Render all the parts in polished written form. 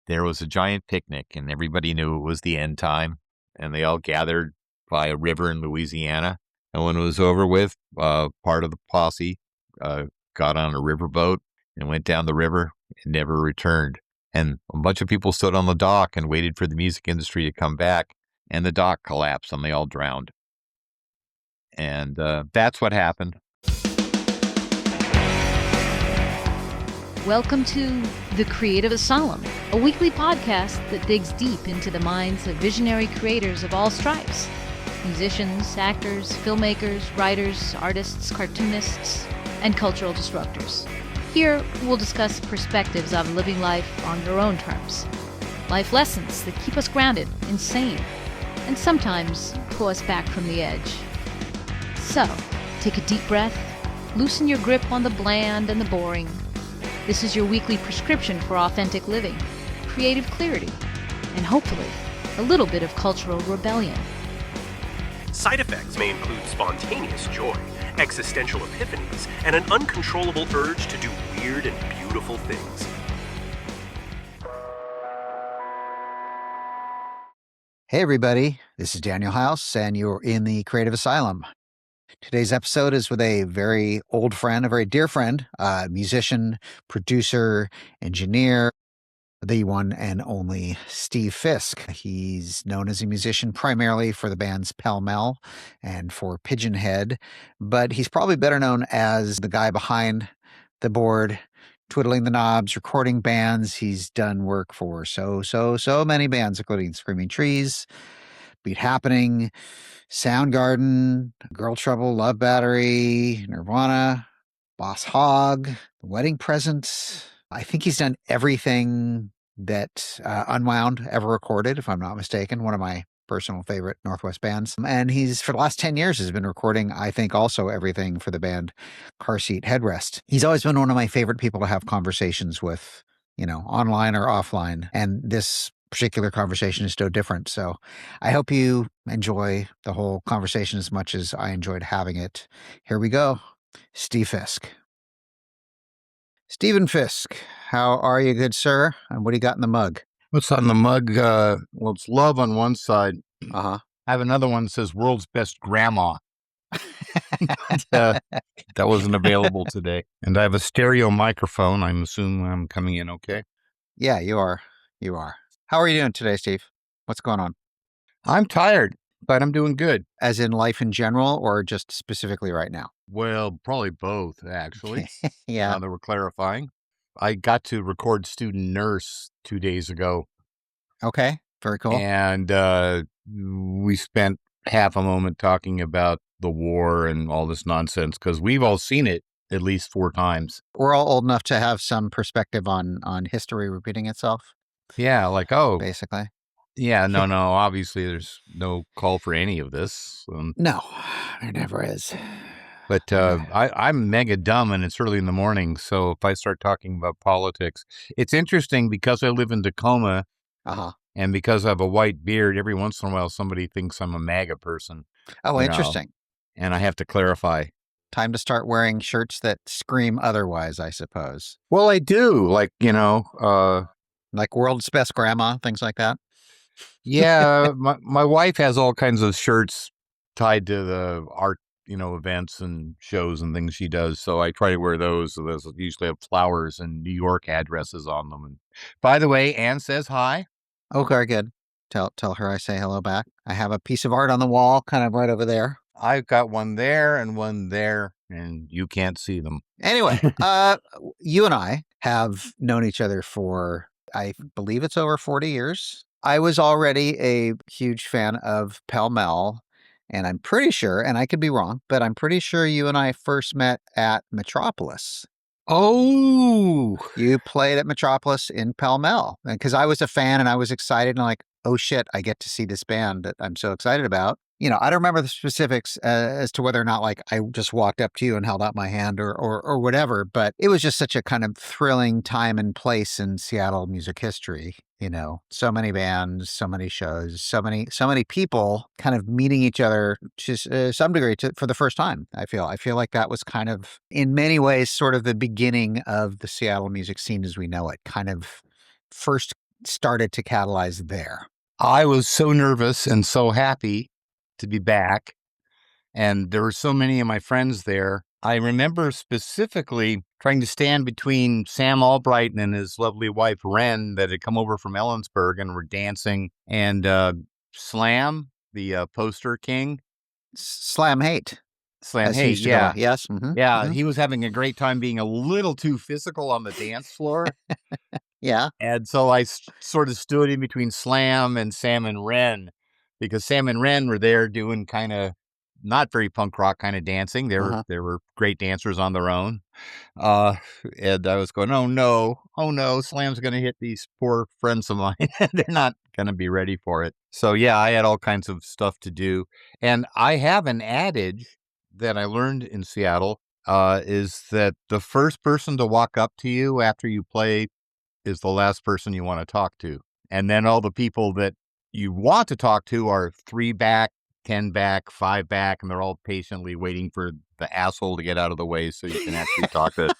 there was a giant picnic, and everybody knew it was the end time, and they all gathered by a river in Louisiana. And when it was over with, part of the posse got on a riverboat and went down the river and never returned. And a bunch of people stood on the dock and waited for the music industry to come back, and the dock collapsed and they all drowned. And that's what happened. Welcome to The Creative Asylum, a weekly podcast that digs deep into the minds of visionary creators of all stripes. Musicians, actors, filmmakers, writers, artists, cartoonists, and cultural disruptors. Here, we'll discuss perspectives on living life on your own terms. Life lessons that keep us grounded and sane, and sometimes pull us back from the edge. So, take a deep breath, loosen your grip on the bland and the boring. This is your weekly prescription for authentic living, creative clarity, and hopefully, a little bit of cultural rebellion. Side effects may include spontaneous joy, existential epiphanies, and an uncontrollable urge to do weird and beautiful things. Hey everybody, this is Daniel House, and you're in the Creative Asylum. Today's episode is with a very old friend, a very dear friend, musician, producer, engineer, the one and only Steve Fisk. He's known as a musician primarily for the bands Pell Mell and for Pigeonhed, but he's probably better known as the guy behind the board, twiddling the knobs, recording bands. He's done work for so many bands, including Screaming Trees, Beat Happening, Soundgarden, Girl Trouble, Love Battery, Nirvana, Boss Hog, Wedding Present. I think he's done everything that Unwound ever recorded, if I'm not mistaken, one of my personal favorite Northwest bands. And he's, for the last 10 years, has been recording, I think, also everything for the band Carseat Headrest. He's always been one of my favorite people to have conversations with, online or offline. And this particular conversation is so different. So I hope you enjoy the whole conversation as much as I enjoyed having it. Here we go. Steve Fisk. Stephen Fisk, how are you, good sir? And what do you got in the mug? What's on the mug? Well, it's love on one side. Uh-huh. I have another one that says world's best grandma. That wasn't available today. And I have a stereo microphone. I'm assuming I'm coming in okay. Yeah, you are. You are. How are you doing today, Steve? What's going on? I'm tired, but I'm doing good. As in life in general, or just specifically right now? Well, probably both, actually. Yeah. Now that we're clarifying. I got to record Student Nurse 2 days ago. Okay. Very cool. And we spent half a moment talking about the war and all this nonsense, because we've all seen it at least 4 times. We're all old enough to have some perspective on history repeating itself. Yeah, like, basically. Yeah, no, obviously there's no call for any of this. No, there never is. But I'm mega dumb, and it's early in the morning, so if I start talking about politics, it's interesting because I live in Tacoma, and because I have a white beard, every once in a while somebody thinks I'm a MAGA person. Oh, interesting. And I have to clarify. Time to start wearing shirts that scream otherwise, I suppose. Well, I do, like, like world's best grandma, things like that. Yeah, my wife has all kinds of shirts tied to the art, events and shows and things she does. So I try to wear those. So those usually have flowers and New York addresses on them. And by the way, Anne says hi. Oh, very good. Tell her I say hello back. I have a piece of art on the wall, kind of right over there. I've got one there and one there, and you can't see them. Anyway, you and I have known each other for, I believe it's over 40 years. I was already a huge fan of Pell Mell, and I'm pretty sure, and I could be wrong, but I'm pretty sure you and I first met at Metropolis. Oh! You played at Metropolis in Pell Mell, because I was a fan and I was excited and like, oh shit, I get to see this band that I'm so excited about. I don't remember the specifics as to whether or not like I just walked up to you and held out my hand or whatever, but it was just such a kind of thrilling time and place in Seattle music history. So many bands, so many shows, so many people kind of meeting each other to some degree for the first time. I feel like that was kind of, in many ways, sort of the beginning of the Seattle music scene as we know it. Kind of first started to catalyze there? I was so nervous and so happy to be back. And there were so many of my friends there. I remember specifically trying to stand between Sam Albright and his lovely wife, Wren, that had come over from Ellensburg and were dancing. And Slam, the poster king. Slam Hate. Slam as he Hate, used to go by. yeah. Yes. Mm-hmm. Yeah, Mm-hmm. he was having a great time being a little too physical on the dance floor. Yeah. And so I sort of stood in between Slam and Sam and Wren, because Sam and Wren were there doing kind of not very punk rock kind of dancing. They were great dancers on their own. And I was going, oh no, Slam's going to hit these poor friends of mine. They're not going to be ready for it. So yeah, I had all kinds of stuff to do. And I have an adage that I learned in Seattle, is that the first person to walk up to you after you play is the last person you want to talk to. And then all the people that you want to talk to are 3 back, 10 back, 5 back, and they're all patiently waiting for the asshole to get out of the way so you can actually talk to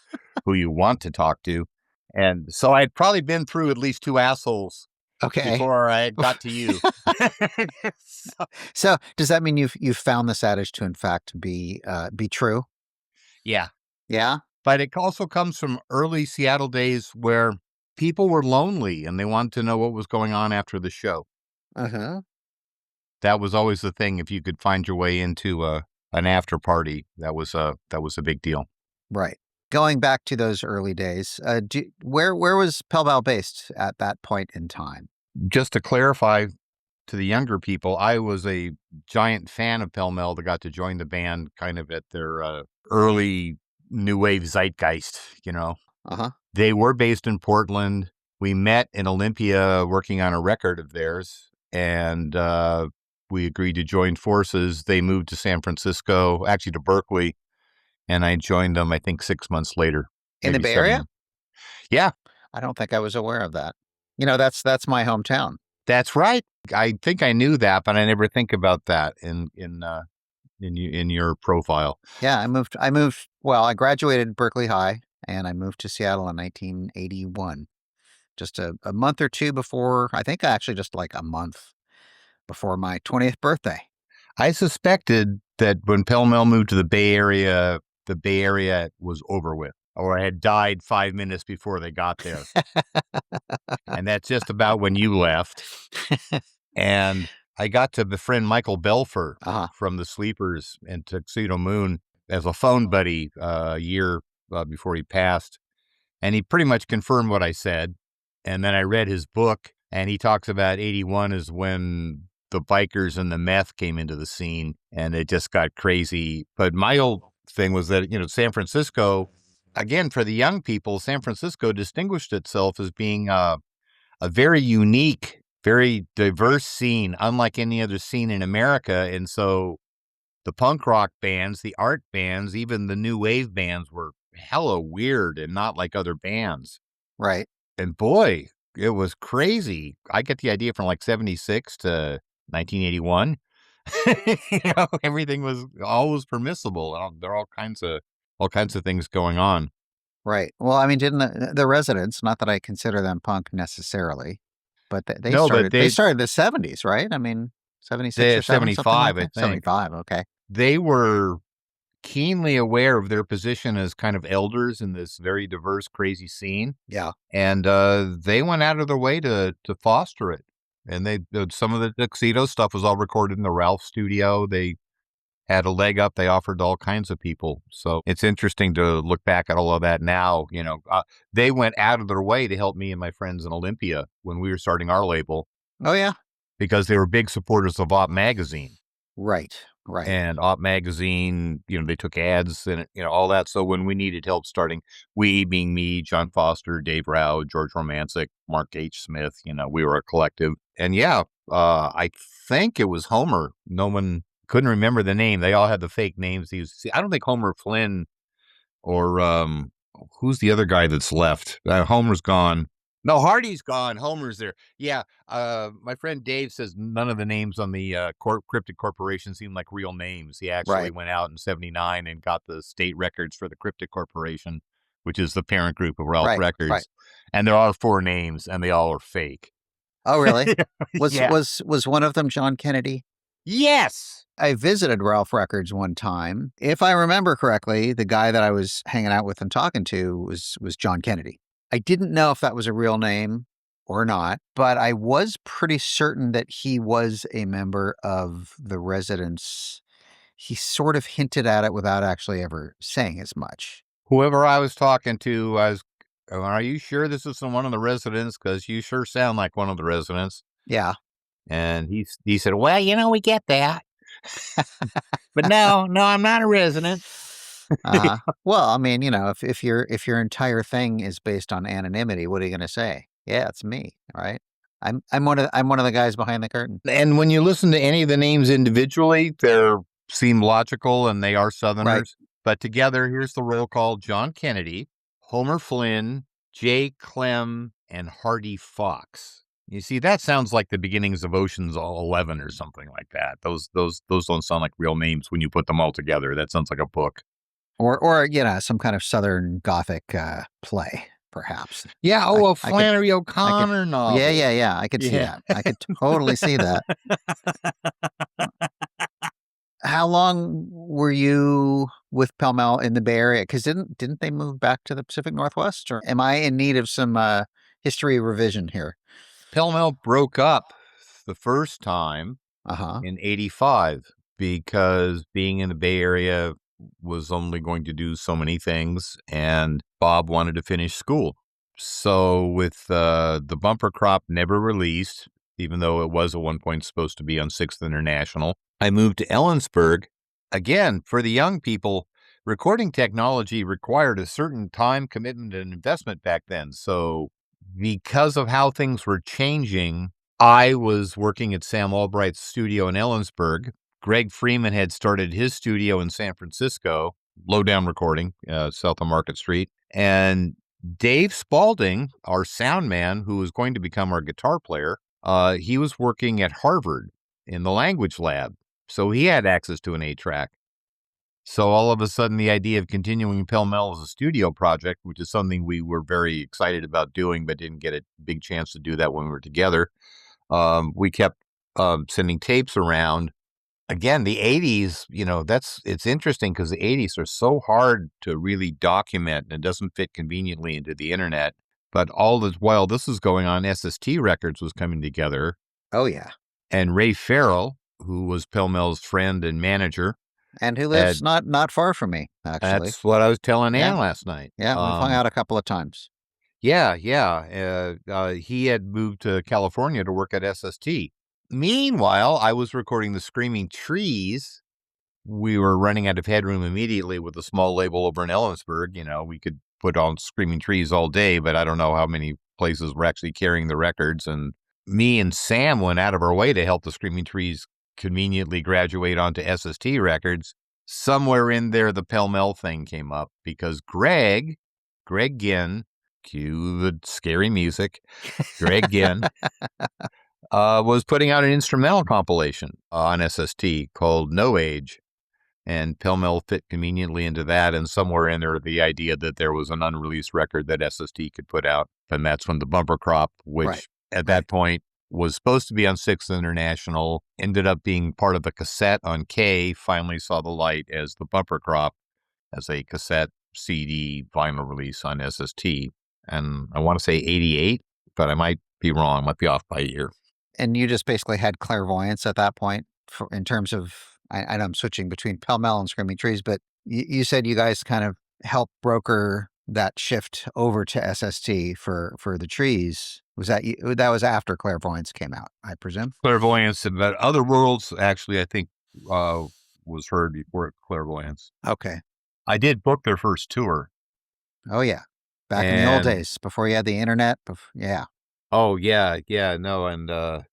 who you want to talk to. And so I'd probably been through at least 2 assholes before I got to you. So does that mean you've found this adage to in fact be true? Yeah. Yeah. But it also comes from early Seattle days where people were lonely and they wanted to know what was going on after the show. Uh-huh. That was always the thing. If you could find your way into an after party, that was a big deal. Right. Going back to those early days, where was Pell Mell based at that point in time? Just to clarify to the younger people, I was a giant fan of Pell Mell that got to join the band kind of at their early new wave zeitgeist, you know. Uh-huh. They were based in Portland. We met in Olympia working on a record of theirs, and we agreed to join forces. They moved to San Francisco, actually to Berkeley, and I joined them, I think, 6 months later. In the Bay Area? Yeah. I don't think I was aware of that. You know, that's my hometown. That's right. I think I knew that, but I never think about that in your profile. Yeah, I moved. Well, I graduated Berkeley High, and I moved to Seattle in 1981. Just a month or two before, I think actually just like a month before my 20th birthday. I suspected that when Pell Mell moved to the Bay Area was over with, or had died 5 minutes before they got there. And that's just about when you left. And I got to befriend Michael Belfer from the Sleepers and Tuxedo Moon as a phone buddy a year before he passed. And he pretty much confirmed what I said. And then I read his book, and he talks about 81 is when the bikers and the meth came into the scene, and it just got crazy. But my old thing was that, San Francisco, again, for the young people, San Francisco distinguished itself as being a very unique, very diverse scene, unlike any other scene in America. And so the punk rock bands, the art bands, even the new wave bands were hella weird and not like other bands. Right. And boy, it was crazy. I get the idea from like 76 to 1981. Everything was always permissible. There are all kinds of things going on. Right. Well, I mean, didn't the Residents, not that I consider them punk necessarily, but they started in the 70s, right? I mean, 76 or 75, like I think. 75, okay. They were keenly aware of their position as kind of elders in this very diverse, crazy scene. Yeah. And they went out of their way to foster it. And some of the Tuxedo stuff was all recorded in the Ralph studio. They had a leg up. They offered to all kinds of people. So it's interesting to look back at all of that now. They went out of their way to help me and my friends in Olympia when we were starting our label. Oh, yeah. Because they were big supporters of Op Magazine. Right. And Op Magazine, they took ads and, all that. So when we needed help starting, we being me, John Foster, Dave Rao, George Romancic, Mark H. Smith, we were a collective. And yeah, I think it was Homer. No one couldn't remember the name. They all had the fake names. I don't think Homer Flynn or who's the other guy that's left? Homer's gone. No, Hardy's gone. Homer's there. Yeah. My friend Dave says none of the names on the Cryptic Corporation seem like real names. He actually went out in 79 and got the state records for the Cryptic Corporation, which is the parent group of Ralph Right, Records. right. And there are 4 names, and they all are fake. Oh, really? Yeah. Was one of them John Kennedy? Yes. I visited Ralph Records one time. If I remember correctly, the guy that I was hanging out with and talking to was John Kennedy. I didn't know if that was a real name or not, but I was pretty certain that he was a member of the Residents. He sort of hinted at it without actually ever saying as much. Whoever I was talking to, are you sure this isn't one of the Residents? Because you sure sound like one of the Residents. Yeah. And he said, well, we get that. But no, I'm not a resident. Well, I mean, if your entire thing is based on anonymity, what are you going to say? Yeah, it's me, right? I'm one of the guys behind the curtain. And when you listen to any of the names individually, they seem logical and they are Southerners. Right. But together, here's the roll call: John Kennedy, Homer Flynn, J. Clem, and Hardy Fox. You see, that sounds like the beginnings of Ocean's 11 or something like that. Those don't sound like real names when you put them all together. That sounds like a book. Or some kind of Southern Gothic play, perhaps. Yeah, a Flannery O'Connor novel. Yeah. I could see that. I could totally see that. How long were you with Pell Mell in the Bay Area? Because didn't they move back to the Pacific Northwest? Or am I in need of some history revision here? Pell Mell broke up the first time in '85 because being in the Bay Area was only going to do so many things, and Bob wanted to finish school. So with the bumper crop never released, even though it was at one point supposed to be on 6th International, I moved to Ellensburg. Again, for the young people, recording technology required a certain time commitment and investment back then. So because of how things were changing, I was working at Sam Albright's studio in Ellensburg. Greg Freeman had started his studio in San Francisco, Lowdown Recording, south of Market Street. And Dave Spalding, our sound man, who was going to become our guitar player, he was working at Harvard in the language lab. So he had access to an 8-track. So all of a sudden, the idea of continuing Pell Mell as a studio project, which is something we were very excited about doing, but didn't get a big chance to do that when we were together. We kept sending tapes around. Again, the 80s, it's interesting because the 80s are so hard to really document, and it doesn't fit conveniently into the internet. But all the while this was going on, SST Records was coming together. Oh, yeah. And Ray Farrell, who was Pell Mell's friend and manager. And who lives not far from me, actually. That's what I was telling Ann last night. Yeah, we've hung out a couple of times. Yeah. He had moved to California to work at SST. Meanwhile, I was recording the Screaming Trees. We were running out of headroom immediately with a small label over in Ellensburg. We could put on Screaming Trees all day, but I don't know how many places were actually carrying the records. And me and Sam went out of our way to help the Screaming Trees conveniently graduate onto SST Records. Somewhere in there, the Pell Mell thing came up because Greg Ginn, cue the scary music, Greg Ginn, was putting out an instrumental compilation on SST called No Age. And Pell Mell fit conveniently into that. And somewhere in there, the idea that there was an unreleased record that SST could put out. And that's when the bumper crop, which at that point was supposed to be on 6th International, ended up being part of the cassette on K, finally saw the light as the bumper crop, as a cassette, CD, vinyl release on SST. And I want to say 88, but I might be wrong. I might be off by a year. And you just basically had clairvoyance at that point in terms of, I know I'm switching between Pell Mell and Screaming Trees, but you said you guys kind of helped broker that shift over to SST for the Trees. Was that was after Clairvoyance came out, I presume? Clairvoyance, but Other Worlds, actually, I think was heard before Clairvoyance. Okay. I did book their first tour. Oh, yeah. Back in the old days, before you had the internet. Yeah. Oh, yeah. No, and,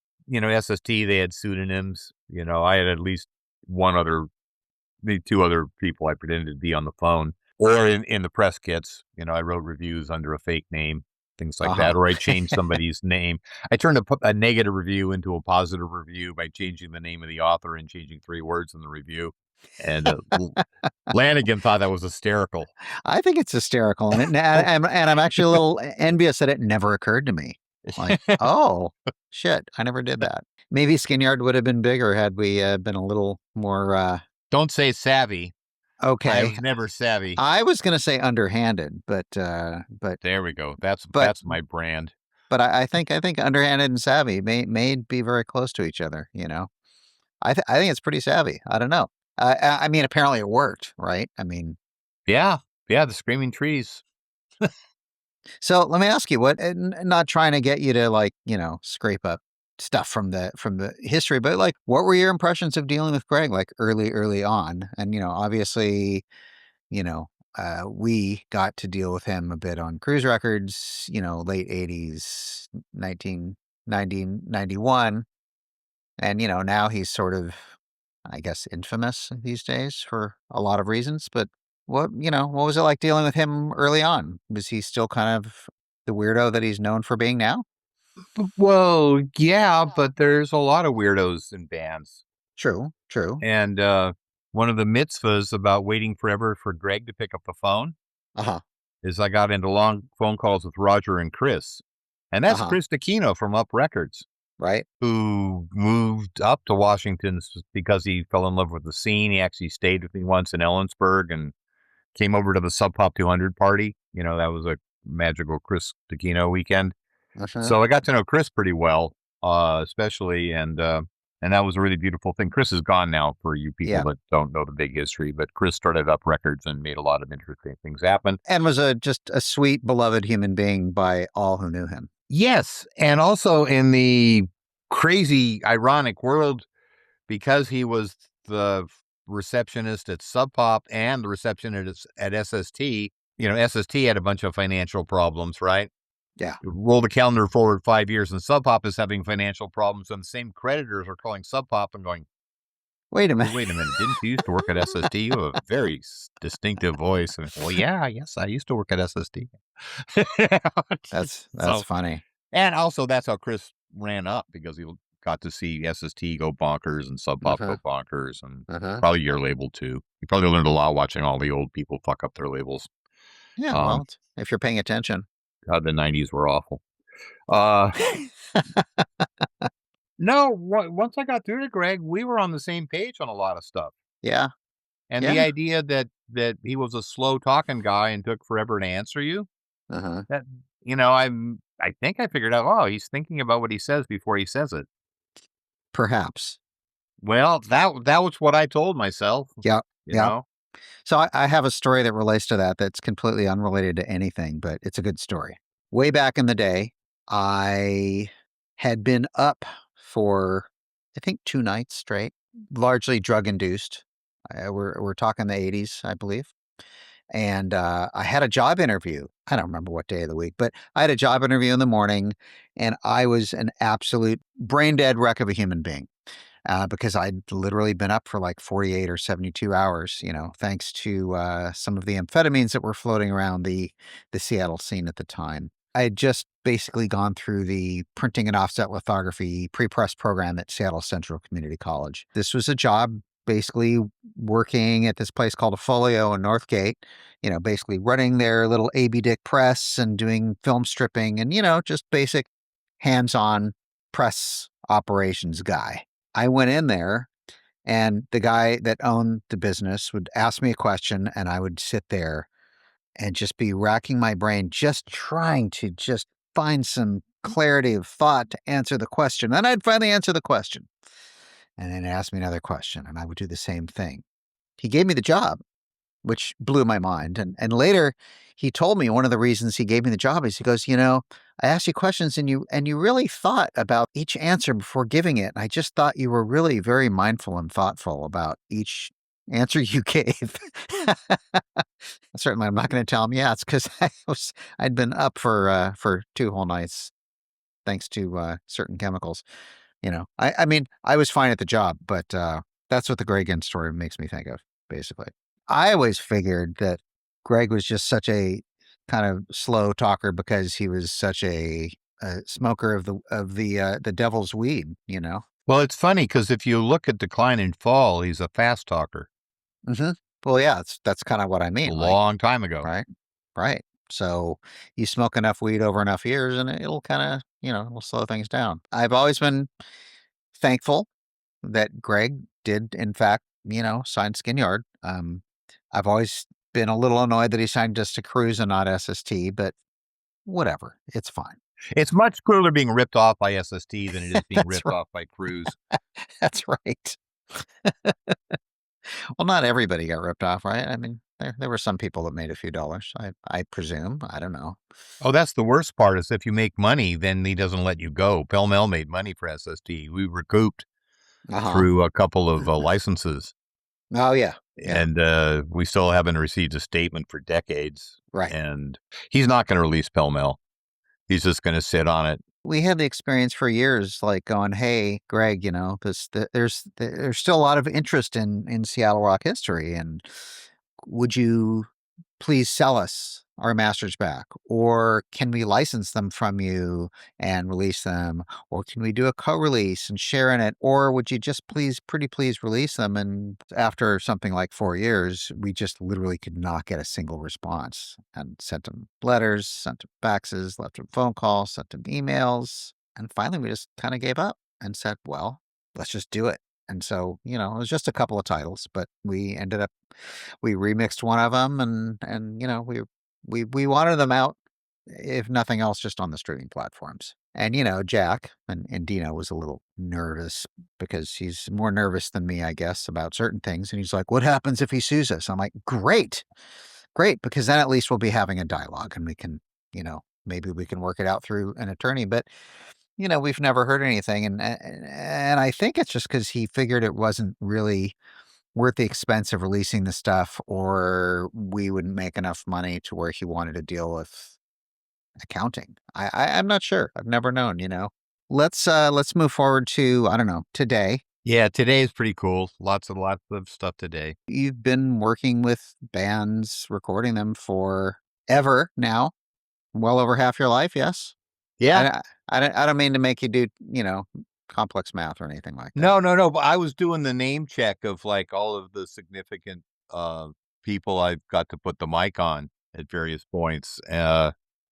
SST, they had pseudonyms. I had at least maybe 2 other people I pretended to be on the phone. Or in the press kits, I wrote reviews under a fake name, things like that. Or I changed somebody's name. I turned a negative review into a positive review by changing the name of the author and changing 3 words in the review. And Lanigan thought that was hysterical. I think it's hysterical, and I'm actually a little envious that it never occurred to me. Like, oh shit, I never did that. Maybe Skinyard would have been bigger had we been a little more. Don't say savvy. Okay, I was never savvy. I was going to say underhanded, but there we go. That's my brand. But I think underhanded and savvy may be very close to each other. You know, I think it's pretty savvy. I don't know. I mean, apparently it worked, right? I mean, yeah, the screaming trees. So let me ask you, what? Not trying to get you to, like, scrape up stuff from the history, but like, what were your impressions of dealing with Greg, like early on? And obviously, we got to deal with him a bit on Cruise Records, late 80s, 1991. And, now he's sort of, I guess, infamous these days for a lot of reasons. But what was it like dealing with him early on? Was he still kind of the weirdo that he's known for being now? Well, yeah, but there's a lot of weirdos in bands. True. And one of the mitzvahs about waiting forever for Greg to pick up the phone is I got into long phone calls with Roger and Chris. And that's Chris D'Aquino from Up Records. Right. Who moved up to Washington because he fell in love with the scene. He actually stayed with me once in Ellensburg and came over to the Sub Pop 200 party. That was a magical Chris D'Aquino weekend. So I got to know Chris pretty well, especially, and that was a really beautiful thing. Chris is gone now, for you people that don't know the big history, but Chris started Up Records and made a lot of interesting things happen. And was just a sweet, beloved human being by all who knew him. Yes, and also in the crazy, ironic world, because he was the receptionist at Sub Pop and the receptionist at SST, SST had a bunch of financial problems, right? Yeah. Roll the calendar forward 5 years and Sub Pop is having financial problems, and the same creditors are calling Sub Pop and going, Wait a minute. Didn't you used to work at SST? You have a very distinctive voice. And, well, yes, I used to work at SST. That's funny. And also, that's how Chris ran up, because he got to see SST go bonkers and Sub Pop go bonkers, and probably your label too. You probably learned a lot watching all the old people fuck up their labels. Yeah, well, if you're paying attention. God, the 90s were awful. No, once I got through to Greg, we were on the same page on a lot of stuff. Yeah. And the idea that he was a slow talking guy and took forever to answer you, that, I think I figured out, he's thinking about what he says before he says it. Perhaps. Well, that was what I told myself. Yeah. You know? So I have a story that relates to that's completely unrelated to anything, but it's a good story. Way back in the day, I had been up for, I think, 2 nights straight, largely drug-induced. We're talking the 80s, I believe. And I had a job interview. I don't remember what day of the week, but I had a job interview in the morning, and I was an absolute brain-dead wreck of a human being. Because I'd literally been up for like 48 or 72 hours, thanks to some of the amphetamines that were floating around the Seattle scene at the time. I had just basically gone through the printing and offset lithography pre-press program at Seattle Central Community College. This was a job basically working at this place called a Folio in Northgate, basically running their little A.B. Dick press and doing film stripping and, just basic hands-on press operations guy. I went in there, and the guy that owned the business would ask me a question, and I would sit there and just be racking my brain, just trying to just find some clarity of thought to answer the question. Then I'd finally answer the question. And then he'd ask me another question, and I would do the same thing. He gave me the job, which blew my mind. And later, he told me one of the reasons he gave me the job is he goes, I asked you questions and you really thought about each answer before giving it. I just thought you were really very mindful and thoughtful about each answer you gave. Certainly, I'm not going to tell him, it's because I'd been up for 2 whole nights, thanks to certain chemicals. I mean, I was fine at the job, but that's what the Greg Ginn story makes me think of, basically. I always figured that Greg was just such a kind of slow talker because he was such a smoker of the devil's weed, Well, it's funny because if you look at Decline and Fall, he's a fast talker. Mm-hmm. Well, yeah, that's kind of what I A mean. Like, long time ago. right, right. So you smoke enough weed over enough years, and it'll kind of, will slow things down. I've always been thankful that Greg did, in fact, sign Skin Yard. I've always been a little annoyed that he signed us to Cruise and not SST, but whatever, it's fine. It's much cooler being ripped off by SST than it is being That's ripped off by Cruise. That's right. Well, not everybody got ripped off, right? I mean, there were some people that made a few dollars, I presume. I don't know. Oh, that's the worst part is if you make money, then he doesn't let you go. Pell Mell made money for SST. We recouped Uh-huh. through a couple of licenses. Oh, yeah. Yeah. And we still haven't received a statement for decades. Right. And he's not going to release Pell Mell. He's just going to sit on it. We had the experience for years, like going, "Hey, Greg, there's still a lot of interest in Seattle rock history, and would you please sell us our masters back? Or can we license them from you and release them? Or can we do a co-release and share in it? Or would you just pretty please release them?" And after something like 4 years, we just literally could not get a single response, and sent them letters, sent them faxes, left them phone calls, sent them emails. And finally, we just kind of gave up and said, well, let's just do it. And so, it was just a couple of titles, but we remixed one of them, and we wanted them out, if nothing else, just on the streaming platforms. And Jack and Dino was a little nervous because he's more nervous than me, I guess, about certain things. And he's like, "What happens if he sues us?" I'm like, "Great, great, because then at least we'll be having a dialogue, and we can, maybe we can work it out through an attorney." But we've never heard anything, and I think it's just because he figured it wasn't really worth the expense of releasing the stuff, or we wouldn't make enough money to where he wanted to deal with accounting. I'm not sure. I've never known. Let's move forward to, I don't know, today. Yeah, today is pretty cool. Lots and lots of stuff today. You've been working with bands, recording them for ever now, well over half your life. Yes. Yeah. I don't mean to make you do, complex math or anything like that. No. But I was doing the name check of like all of the significant people I've got to put the mic on at various points.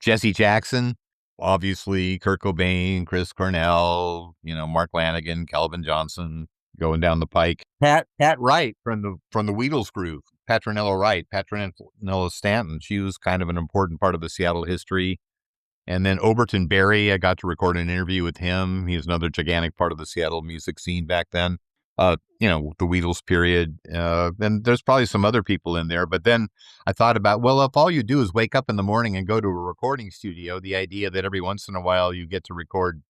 Jesse Jackson, obviously, Kurt Cobain, Chris Cornell, Mark Lanigan, Calvin Johnson, going down the pike. Pat Wright from the Wheatles group, Petronella Wright, Petronella Stanton. She was kind of an important part of the Seattle history. And then Overton Berry, I got to record an interview with him. He was another gigantic part of the Seattle music scene back then. The Wheatles period. And there's probably some other people in there. But then I thought about, well, if all you do is wake up in the morning and go to a recording studio, the idea that every once in a while you get to record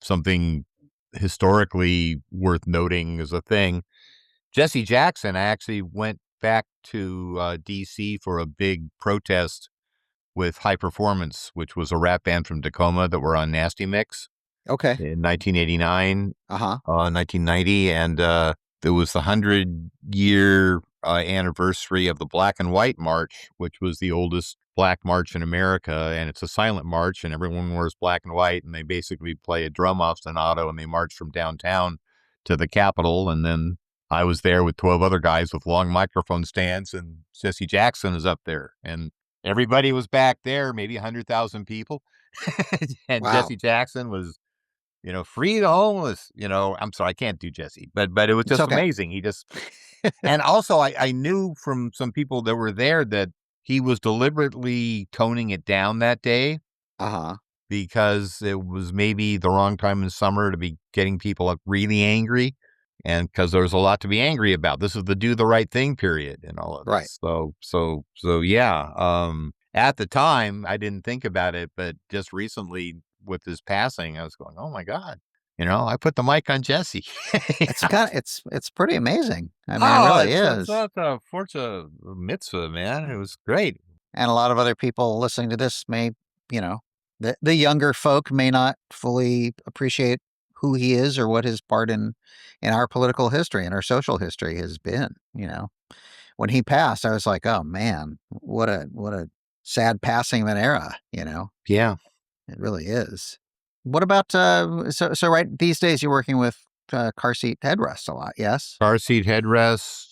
something historically worth noting is a thing. Jesse Jackson, I actually went back to D.C. for a big protest with High Performance, which was a rap band from Tacoma that were on Nasty Mix. Okay. In 1989, 1990, and there was the 100-year anniversary of the Black and White March, which was the oldest black march in America, and it's a silent march, and everyone wears black and white, and they basically play a drum ostinato, and they march from downtown to the Capitol, and then I was there with 12 other guys with long microphone stands, and Jesse Jackson is up there, and everybody was back there, maybe 100,000 people. And wow. Jesse Jackson was, free the homeless, I'm sorry, I can't do Jesse, but it was just amazing. He just, and also I knew from some people that were there that he was deliberately toning it down that day. Because it was maybe the wrong time in summer to be getting people really angry. And because there was a lot to be angry about. This is the do the right thing period and all of this. Right. So yeah. At the time, I didn't think about it, but just recently with his passing, I was going, oh my God, I put the mic on Jesse. It's pretty amazing. I mean, it really is. That's a forza mitzvah, man. It was great. And a lot of other people listening to this may, the younger folk may not fully appreciate who he is or what his part in our political history and our social history has been. When he passed, I was like, oh man, what a sad passing of an era. Yeah, it really is. What about so right these days you're working with Carseat Headrest a lot? Yes, Carseat Headrest,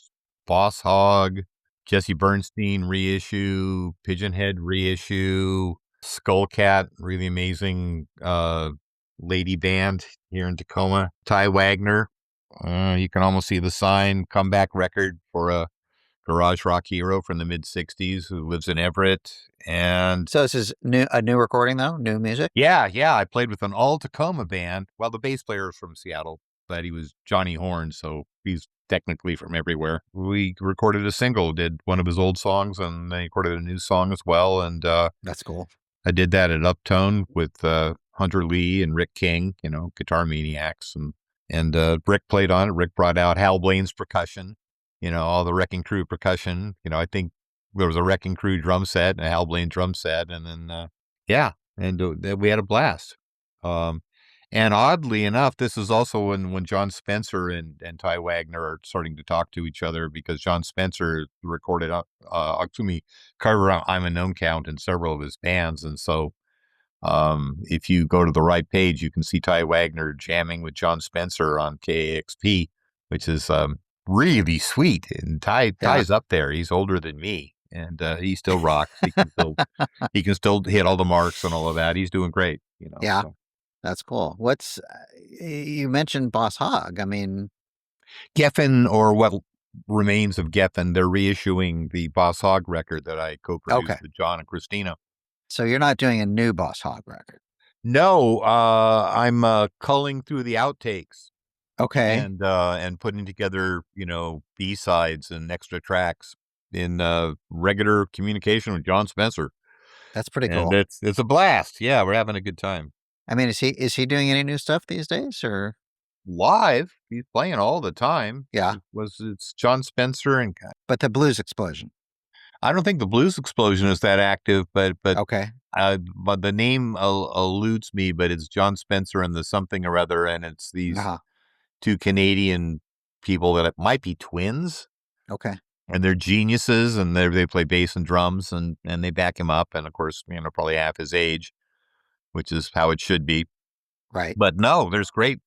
Boss Hog, Jesse Bernstein reissue, Pigeonhed reissue, Skullcat, really amazing lady band here in Tacoma. Ty Wagner, you can almost see the sign, comeback record for a garage rock hero from the mid-'60s who lives in Everett. And So this is a new recording, though? New music? yeah, I played with an all-Tacoma band. Well, the bass player is from Seattle, but he was Johnny Horn, so he's technically from everywhere. We recorded a single, did one of his old songs, and they recorded a new song as well. And That's cool. I did that at Uptone with Hunter Lee and Rick King, guitar maniacs. And Rick played on it. Rick brought out Hal Blaine's percussion, all the Wrecking Crew percussion. I think there was a Wrecking Crew drum set and a Hal Blaine drum set. And then, and we had a blast. And oddly enough, this is also when John Spencer and Ty Wagner are starting to talk to each other, because John Spencer recorded cover I'm a Known Count in several of his bands. And so if you go to the right page, you can see Ty Wagner jamming with John Spencer on KAXP, which is really sweet. And Ty's up there. He's older than me, and he still rocks. He can still hit all the marks and all of that. He's doing great. Yeah. So. That's cool. You mentioned Boss Hog. I mean, Geffen, or what remains of Geffen, they're reissuing the Boss Hog record that I co-produced with John and Christina. So you're not doing a new Boss Hog record? No, I'm culling through the outtakes. Okay. And putting together, B-sides and extra tracks in regular communication with John Spencer. That's pretty cool. And it's a blast. Yeah, we're having a good time. I mean, is he doing any new stuff these days, or live? He's playing all the time. Yeah, it's John Spencer but the Blues Explosion. I don't think the Blues Explosion is that active, but okay. But the name eludes me. But it's John Spencer and the something or other, and it's these two Canadian people that might be twins. Okay. And they're geniuses, and they play bass and drums, and they back him up, and of course, probably half his age, which is how it should be. Right. But no, there's great.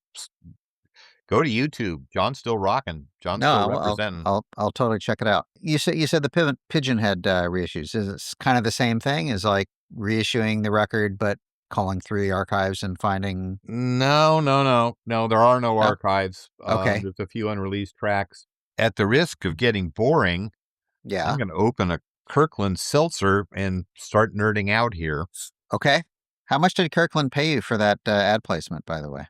Go to YouTube. John's still rocking. John's still representing. I'll totally check it out. You said the Pigeonhed reissues. Is it kind of the same thing as like reissuing the record, but calling through the archives and finding? No. There are no archives. Okay. There's a few unreleased tracks. At the risk of getting boring, I'm going to open a Kirkland seltzer and start nerding out here. Okay. How much did Kirkland pay you for that ad placement, by the way?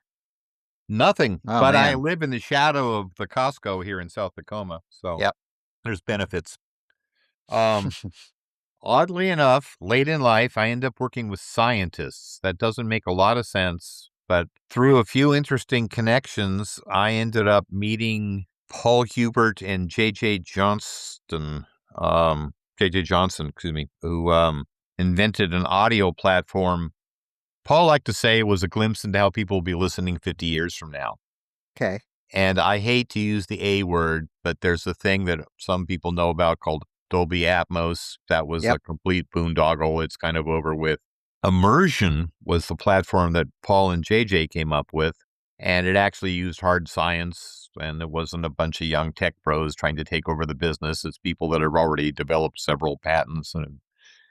Nothing. But man. I live in the shadow of the Costco here in South Tacoma, so there's benefits. Oddly enough, late in life, I end up working with scientists. That doesn't make a lot of sense, but through a few interesting connections, I ended up meeting Paul Hubert and J.J. Johnson, who invented an audio platform. Paul liked to say it was a glimpse into how people will be listening 50 years from now. Okay. And I hate to use the A word, but there's a thing that some people know about called Dolby Atmos. That was a complete boondoggle. It's kind of over with. Immersion was the platform that Paul and JJ came up with, and it actually used hard science, and it wasn't a bunch of young tech pros trying to take over the business. It's people that have already developed several patents and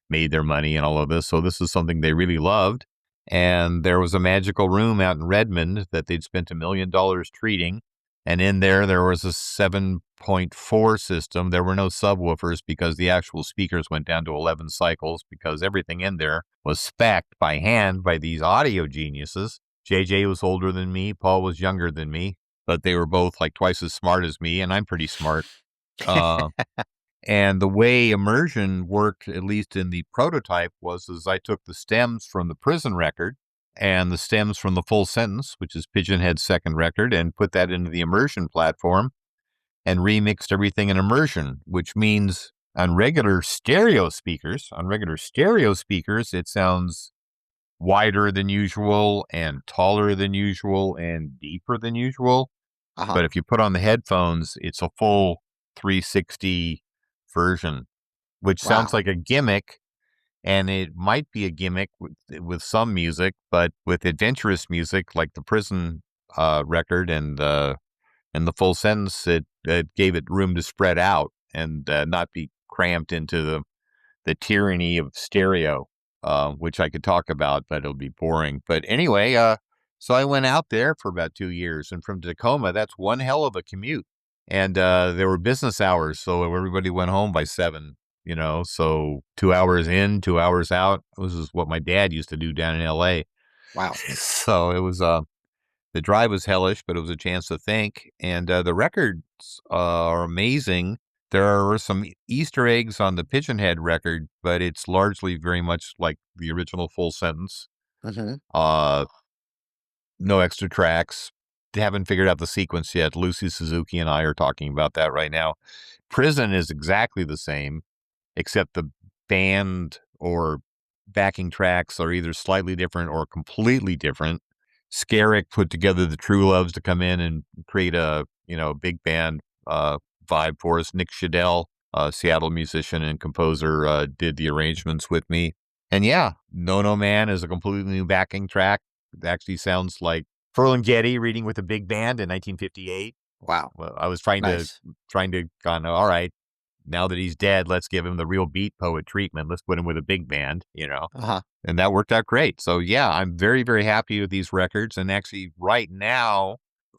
made their money and all of this. So this is something they really loved. And there was a magical room out in Redmond that they'd spent $1 million treating. And in there was a 7.4 system. There were no subwoofers because the actual speakers went down to 11 cycles, because everything in there was spec'd by hand by these audio geniuses. JJ was older than me. Paul was younger than me, but they were both like twice as smart as me, and I'm pretty smart. And the way immersion worked, at least in the prototype, was I took the stems from the prison record and the stems from the full sentence, which is Pigeonhead's second record, and put that into the immersion platform and remixed everything in immersion, which means on regular stereo speakers, it sounds wider than usual and taller than usual and deeper than usual. But if you put on the headphones, it's a full 360 version, which sounds like a gimmick, and it might be a gimmick with some music, but with adventurous music like the prison record and the full sentence, that gave it room to spread out and not be cramped into the tyranny of stereo, which I could talk about, but it'll be boring. But anyway, so I went out there for about 2 years, and from Tacoma, that's one hell of a commute. And there were business hours, so everybody went home by 7, so 2 hours in, 2 hours out. This is what my dad used to do down in L.A. Wow. So it was, the drive was hellish, but it was a chance to think. And the records are amazing. There are some Easter eggs on the Pigeonhed record, but it's largely very much like the original full sentence. Mm-hmm. No extra tracks. They haven't figured out the sequence yet. Lucy Suzuki and I are talking about that right now. Prison is exactly the same, except the band or backing tracks are either slightly different or completely different. Skerrick put together the True Loves to come in and create a big band vibe for us. Nick Shadell, a Seattle musician and composer, did the arrangements with me. And yeah, No No Man is a completely new backing track. It actually sounds like Ferlinghetti reading with a big band in 1958. Wow. Well, I was trying Nice. to kind of, all right, now that he's dead, let's give him the real beat poet treatment. Let's put him with a big band, Uh-huh. and that worked out great. So yeah, I'm very, very happy with these records. And actually right now,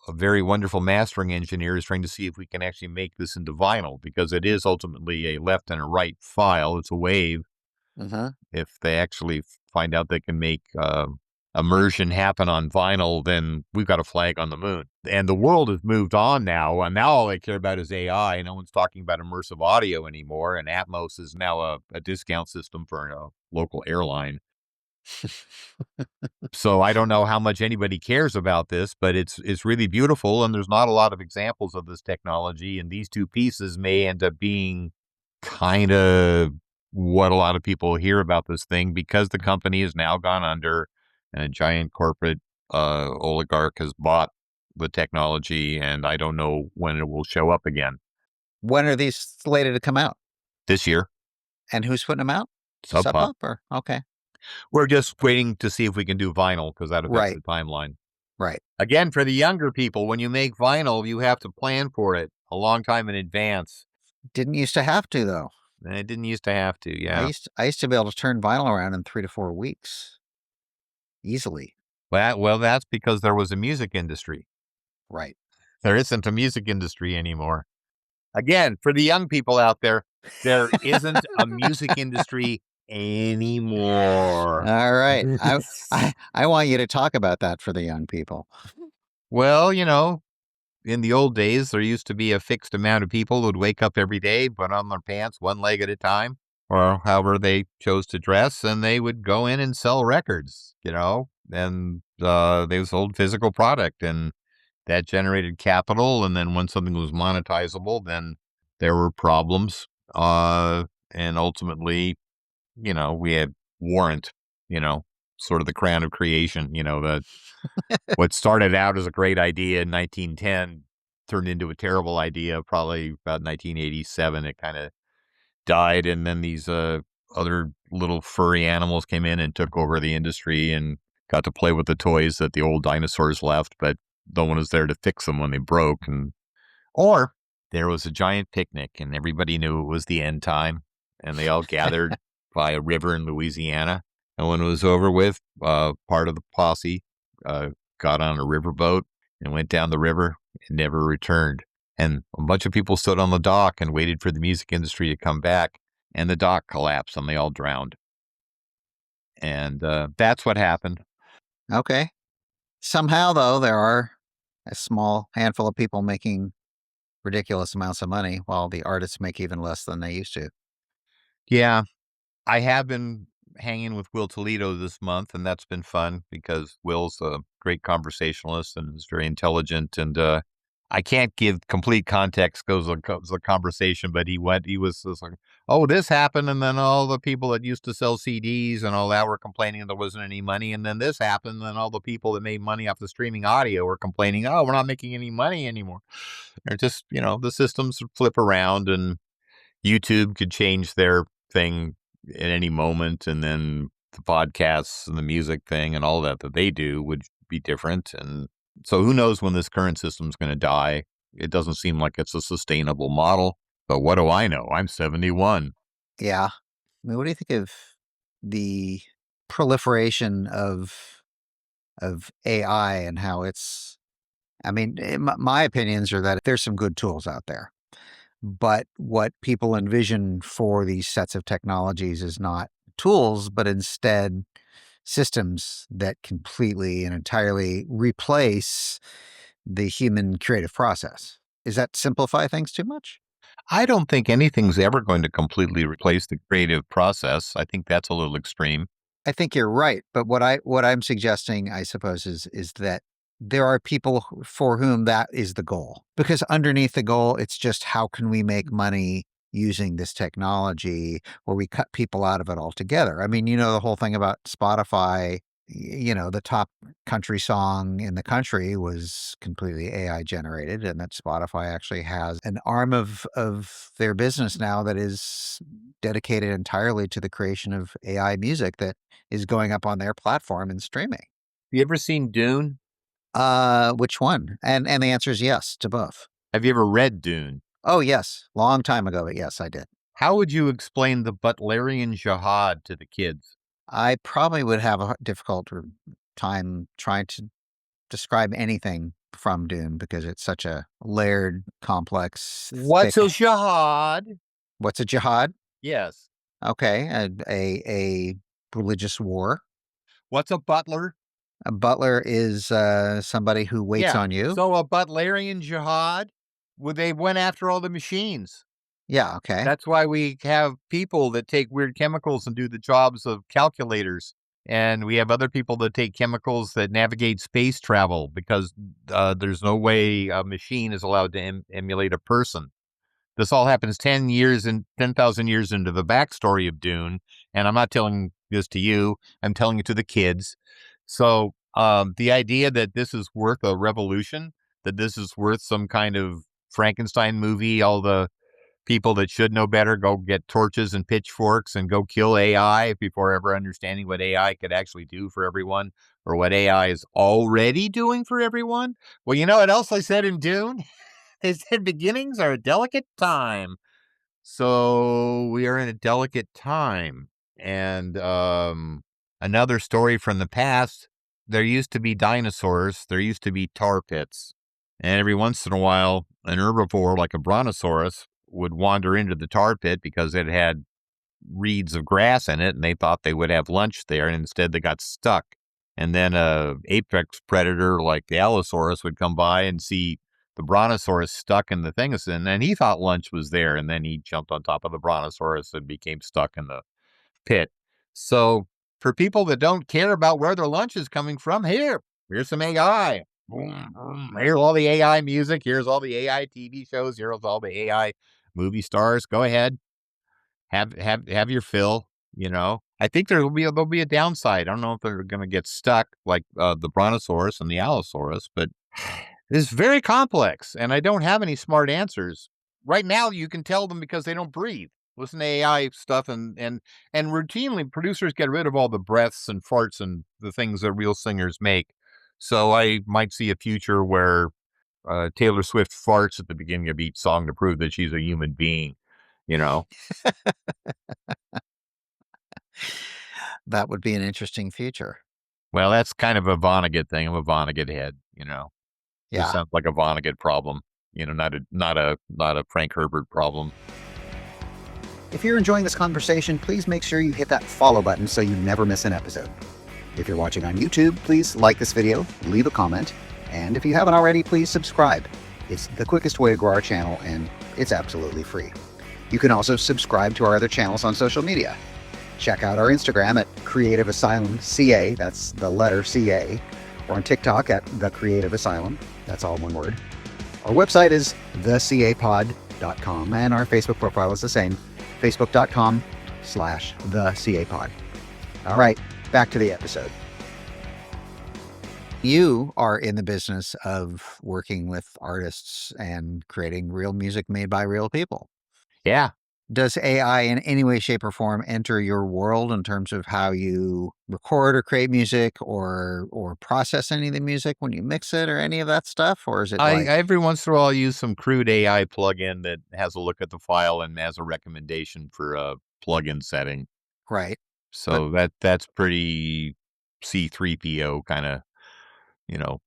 a very wonderful mastering engineer is trying to see if we can actually make this into vinyl, because it is ultimately a left and a right file. It's a wave. Mm-hmm. If they actually find out they can make immersion happen on vinyl, then we've got a flag on the moon. And the world has moved on now, and now all they care about is AI. No one's talking about immersive audio anymore, and Atmos is now a discount system for a local airline. So I don't know how much anybody cares about this, but it's really beautiful, and there's not a lot of examples of this technology, and these two pieces may end up being kind of what a lot of people hear about this thing, because the company has now gone under and a giant corporate oligarch has bought the technology, and I don't know when it will show up again. When are these slated to come out? This year. And who's putting them out? Sub Pop. Or okay. We're just waiting to see if we can do vinyl, because that affects the timeline. Right. Again, for the younger people, when you make vinyl, you have to plan for it a long time in advance. Didn't used to have to, though. It didn't used to have to, yeah. I used to be able to turn vinyl around in 3 to 4 weeks. Easily. Well, that's because there was a music industry. Right. There isn't a music industry anymore. Again, for the young people out there isn't a music industry anymore. All right. I want you to talk about that for the young people. Well, in the old days, there used to be a fixed amount of people who would wake up every day, put on their pants one leg at a time, or however they chose to dress, and they would go in and sell records, and they sold physical product, and that generated capital. And then when something was monetizable, then there were problems. And ultimately, we had Warrant, sort of the crown of creation, what started out as a great idea in 1910 turned into a terrible idea. Probably about 1987, it kind of died. And then these other little furry animals came in and took over the industry and got to play with the toys that the old dinosaurs left, but no one was there to fix them when they broke. Or there was a giant picnic, and everybody knew it was the end time, and they all gathered by a river in Louisiana. And when it was over with, part of the posse got on a riverboat and went down the river and never returned. And a bunch of people stood on the dock and waited for the music industry to come back, and the dock collapsed and they all drowned. And that's what happened. Okay. Somehow, though, there are a small handful of people making ridiculous amounts of money, while the artists make even less than they used to. Yeah. I have been hanging with Will Toledo this month, and that's been fun because Will's a great conversationalist and is very intelligent. And I can't give complete context because of the conversation, but he was just like, oh, this happened. And then all the people that used to sell CDs and all that were complaining there wasn't any money. And then this happened. And all the people that made money off the streaming audio were complaining, oh, we're not making any money anymore. They're just, the systems flip around, and YouTube could change their thing at any moment. And then the podcasts and the music thing and all that they do would be different. And so who knows when this current system is going to die. It doesn't seem like it's a sustainable model. But what do I know? I'm 71. Yeah. I mean, what do you think of the proliferation of AI and how it's, I mean, my opinions are that there's some good tools out there, but what people envision for these sets of technologies is not tools, but instead systems that completely and entirely replace the human creative process. Does that simplify things too much? I don't think anything's ever going to completely replace the creative process. I think that's a little extreme. I think you're right, but what I'm suggesting, I suppose, is that there are people for whom that is the goal. Because underneath the goal, it's just how can we make money using this technology where we cut people out of it altogether. I mean, the whole thing about Spotify, the top country song in the country was completely AI generated, and that Spotify actually has an arm of their business now that is dedicated entirely to the creation of AI music that is going up on their platform and streaming. You ever seen Dune? Which one? And the answer is yes to both. Have you ever read Dune? Oh, yes. Long time ago, but yes, I did. How would you explain the Butlerian Jihad to the kids? I probably would have a difficult time trying to describe anything from Dune because it's such a layered, complex, What's thick. a jihad? What's a jihad? Yes. Okay, a religious war. What's a butler? A butler is somebody who waits on you. So a Butlerian Jihad, well, they went after all the machines. Yeah, okay. That's why we have people that take weird chemicals and do the jobs of calculators. And we have other people that take chemicals that navigate space travel because there's no way a machine is allowed to emulate a person. This all happens 10,000 years into the backstory of Dune. And I'm not telling this to you. I'm telling it to the kids. So the idea that this is worth a revolution, that this is worth some kind of Frankenstein movie, all the people that should know better go get torches and pitchforks and go kill AI before ever understanding what AI could actually do for everyone or what AI is already doing for everyone. Well, you know what else I said in Dune? They said beginnings are a delicate time. So we are in a delicate time. And another story from the past, there used to be dinosaurs. There used to be tar pits. And every once in a while, an herbivore like a brontosaurus would wander into the tar pit because it had reeds of grass in it, and they thought they would have lunch there, and instead they got stuck. And then a apex predator like the Allosaurus would come by and see the brontosaurus stuck in the thingison, and he thought lunch was there, and then he jumped on top of the brontosaurus and became stuck in the pit. So for people that don't care about where their lunch is coming from, here's some AI. Here's all the AI music. Here's all the AI TV shows. Here's all the AI movie stars. Go ahead, have your fill. I think there'll be a downside. I don't know if they're going to get stuck like the brontosaurus and the allosaurus, but it's very complex, and I don't have any smart answers right now. You can tell them because they don't breathe. Listen to AI stuff, and routinely producers get rid of all the breaths and farts and the things that real singers make. So I might see a future where Taylor Swift farts at the beginning of each song to prove that she's a human being. That would be an interesting future. Well, that's kind of a Vonnegut thing. I'm a Vonnegut head. Yeah, This sounds like a Vonnegut problem. Not a Frank Herbert problem. If you're enjoying this conversation, please make sure you hit that follow button so you never miss an episode. If you're watching on YouTube, please like this video, leave a comment, and if you haven't already, please subscribe. It's the quickest way to grow our channel, and it's absolutely free. You can also subscribe to our other channels on social media. Check out our Instagram at Creative Asylum CA, that's the letter CA, or on TikTok at The Creative Asylum, that's all one word. Our website is thecapod.com, and our Facebook profile is the same, facebook.com/thecapod. All right, back to the episode. You are in the business of working with artists and creating real music made by real people. Yeah. Does AI in any way, shape, or form enter your world in terms of how you record or create music or process any of the music when you mix it or any of that stuff? Or is it I like, every once in a while I'll use some crude AI plugin that has a look at the file and has a recommendation for a plugin setting. right? But So that's pretty C3PO kind of,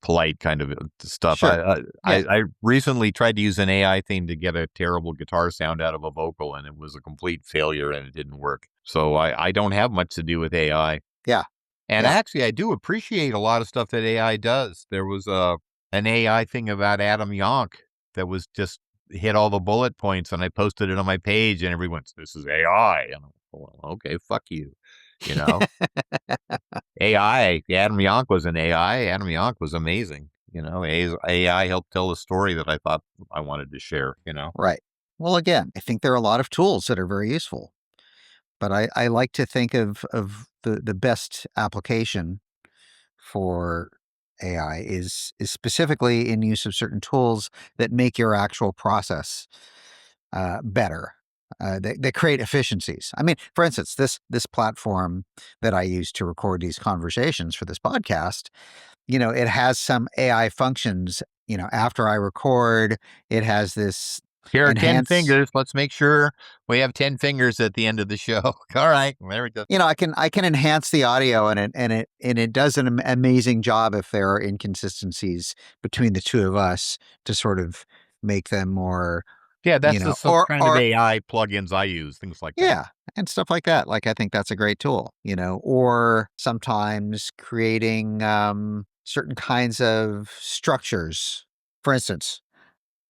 polite kind of stuff. sure. Yeah. I recently tried to use an AI thing to get a terrible guitar sound out of a vocal, and it was a complete failure, and it didn't work. So I don't have much to do with AI. Yeah. And Yeah. actually, I do appreciate a lot of stuff that AI does. There was an AI thing about Adam Yonk that was just hit all the bullet points, and I posted it on my page, and everyone said, "This is AI." And I'm, well, okay, fuck you, you know. AI. Adam Yonk was an AI. Adam Yonk was amazing. AI helped tell the story that I thought I wanted to share. Right. Well, again, I think there are a lot of tools that are very useful, but I like to think of the best application for AI is specifically in use of certain tools that make your actual process better. That create efficiencies. I mean, for instance, this platform that I use to record these conversations for this podcast, it has some AI functions. After I record, it has this Here are 10 enhance. fingers. Let's make sure we have 10 fingers at the end of the show. All right. There we go. I can enhance the audio and it does an amazing job if there are inconsistencies between the two of us to sort of make them more, Yeah, that's the some kind of or AI plugins I use, things like that. yeah, and stuff like that. Like I think that's a great tool, or sometimes creating certain kinds of structures. For instance,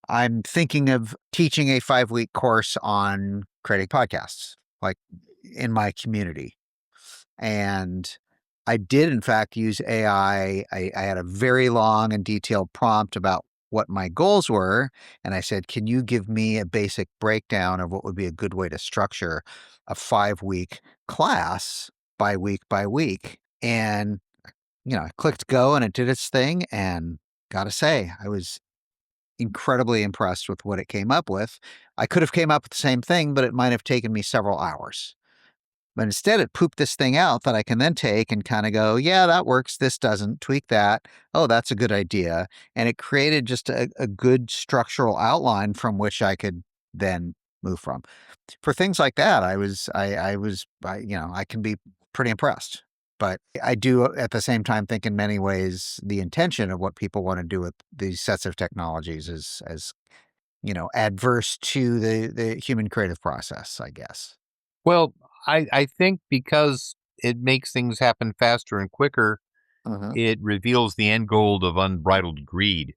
I'm thinking of teaching a 5-week course on creating podcasts, like in my community. And I did, in fact, use AI. I had a very long and detailed prompt about what my goals were. And I said, can you give me a basic breakdown of what would be a good way to structure a 5-week class by week by week? And, I clicked go and it did its thing. And gotta say, I was incredibly impressed with what it came up with. I could have came up with the same thing, but it might have taken me several hours. But instead, it pooped this thing out that I can then take and kind of go, yeah, that works. This doesn't. Tweak that. Oh, that's a good idea. And it created just a good structural outline from which I could then move from. For things like that, I can be pretty impressed. But I do at the same time think in many ways the intention of what people want to do with these sets of technologies is as, adverse to the human creative process, I guess. Well, I think because it makes things happen faster and quicker, Uh-huh. it reveals the end goal of unbridled greed.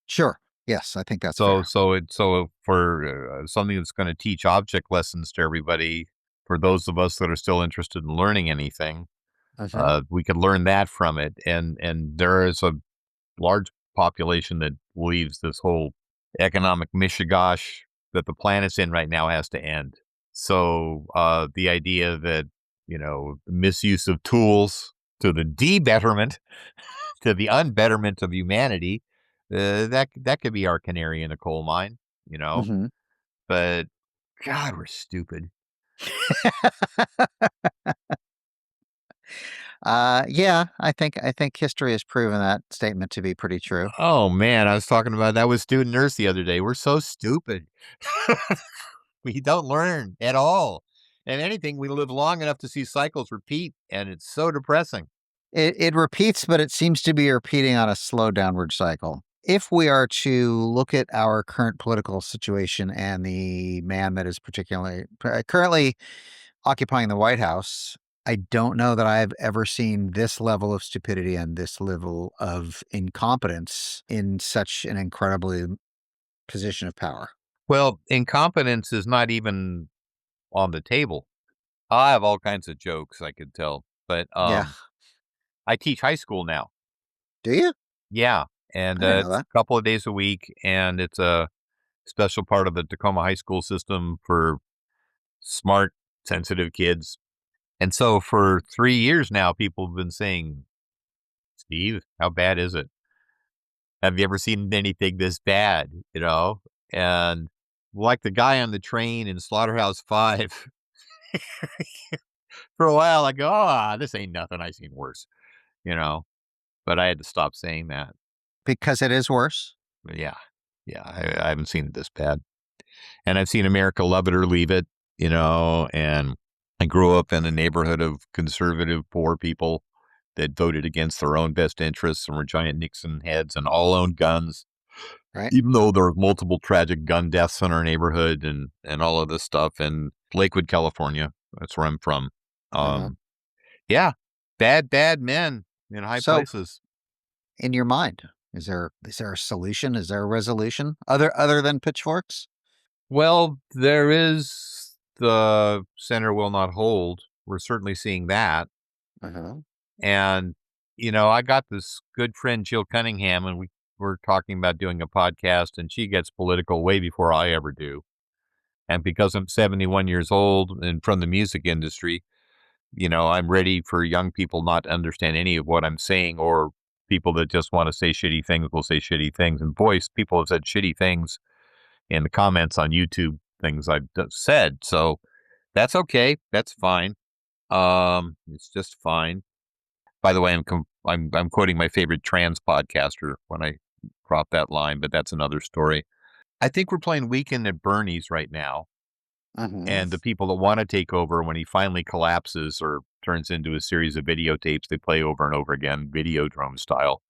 Sure. Yes, I think that's So fair. so it so for something that's going to teach object lessons to everybody, for those of us that are still interested in learning anything, Uh-huh. we could learn that from it. And there is a large population that believes this whole economic mishigosh that the planet's in right now has to end. So the idea that, the misuse of tools to the de-betterment, to the unbetterment of humanity, that could be our canary in a coal mine, you know. Mhm. But God, we're stupid. Yeah, I think history has proven that statement to be pretty true. Oh man, I was talking about that with student nurse the other day. We're so stupid. We don't learn at all. And anything, we live long enough to see cycles repeat, and it's so depressing. It repeats, but it seems to be repeating on a slow downward cycle. If we are to look at our current political situation and the man that is particularly currently occupying the White House, I don't know that I've ever seen this level of stupidity and this level of incompetence in such an incredibly position of power. Well, incompetence is not even on the table. I have all kinds of jokes I could tell, but Yeah. I teach high school now. Do you? Yeah, and I didn't know it's that. a couple of days a week, and it's a special part of the Tacoma high school system for smart, sensitive kids. And so for 3 years now, people have been saying, "Steve, how bad is it? Have you ever seen anything this bad?" And like the guy on the train in Slaughterhouse-Five. For a while, I go, "Oh, this ain't nothing. I seen worse," you know? But I had to stop saying that. Because it is worse? But yeah, I haven't seen it this bad. And I've seen America Love It or Leave It, and I grew up in a neighborhood of conservative poor people that voted against their own best interests and were giant Nixon heads and all owned guns, Right. even though there were multiple tragic gun deaths in our neighborhood and all of this stuff in Lakewood, California. That's where I'm from. Yeah, bad men in high So, places. in your mind, is there a solution? Is there a resolution other than pitchforks? Well, there is the center will not hold. We're certainly seeing that. And, I got this good friend, Jill Cunningham, and we were talking about doing a podcast, and she gets political way before I ever do. And because I'm 71 years old and from the music industry, I'm ready for young people not to understand any of what I'm saying, or people that just want to say shitty things will say shitty things. And boy, people have said shitty things in the comments on YouTube, things I've said. So that's okay. That's fine. It's just fine. By the way, I'm quoting my favorite trans podcaster when I drop that line, but that's another story. I think we're playing Weekend at Bernie's right now. And the people that want to take over when he finally collapses or turns into a series of videotapes they play over and over again, Videodrome style.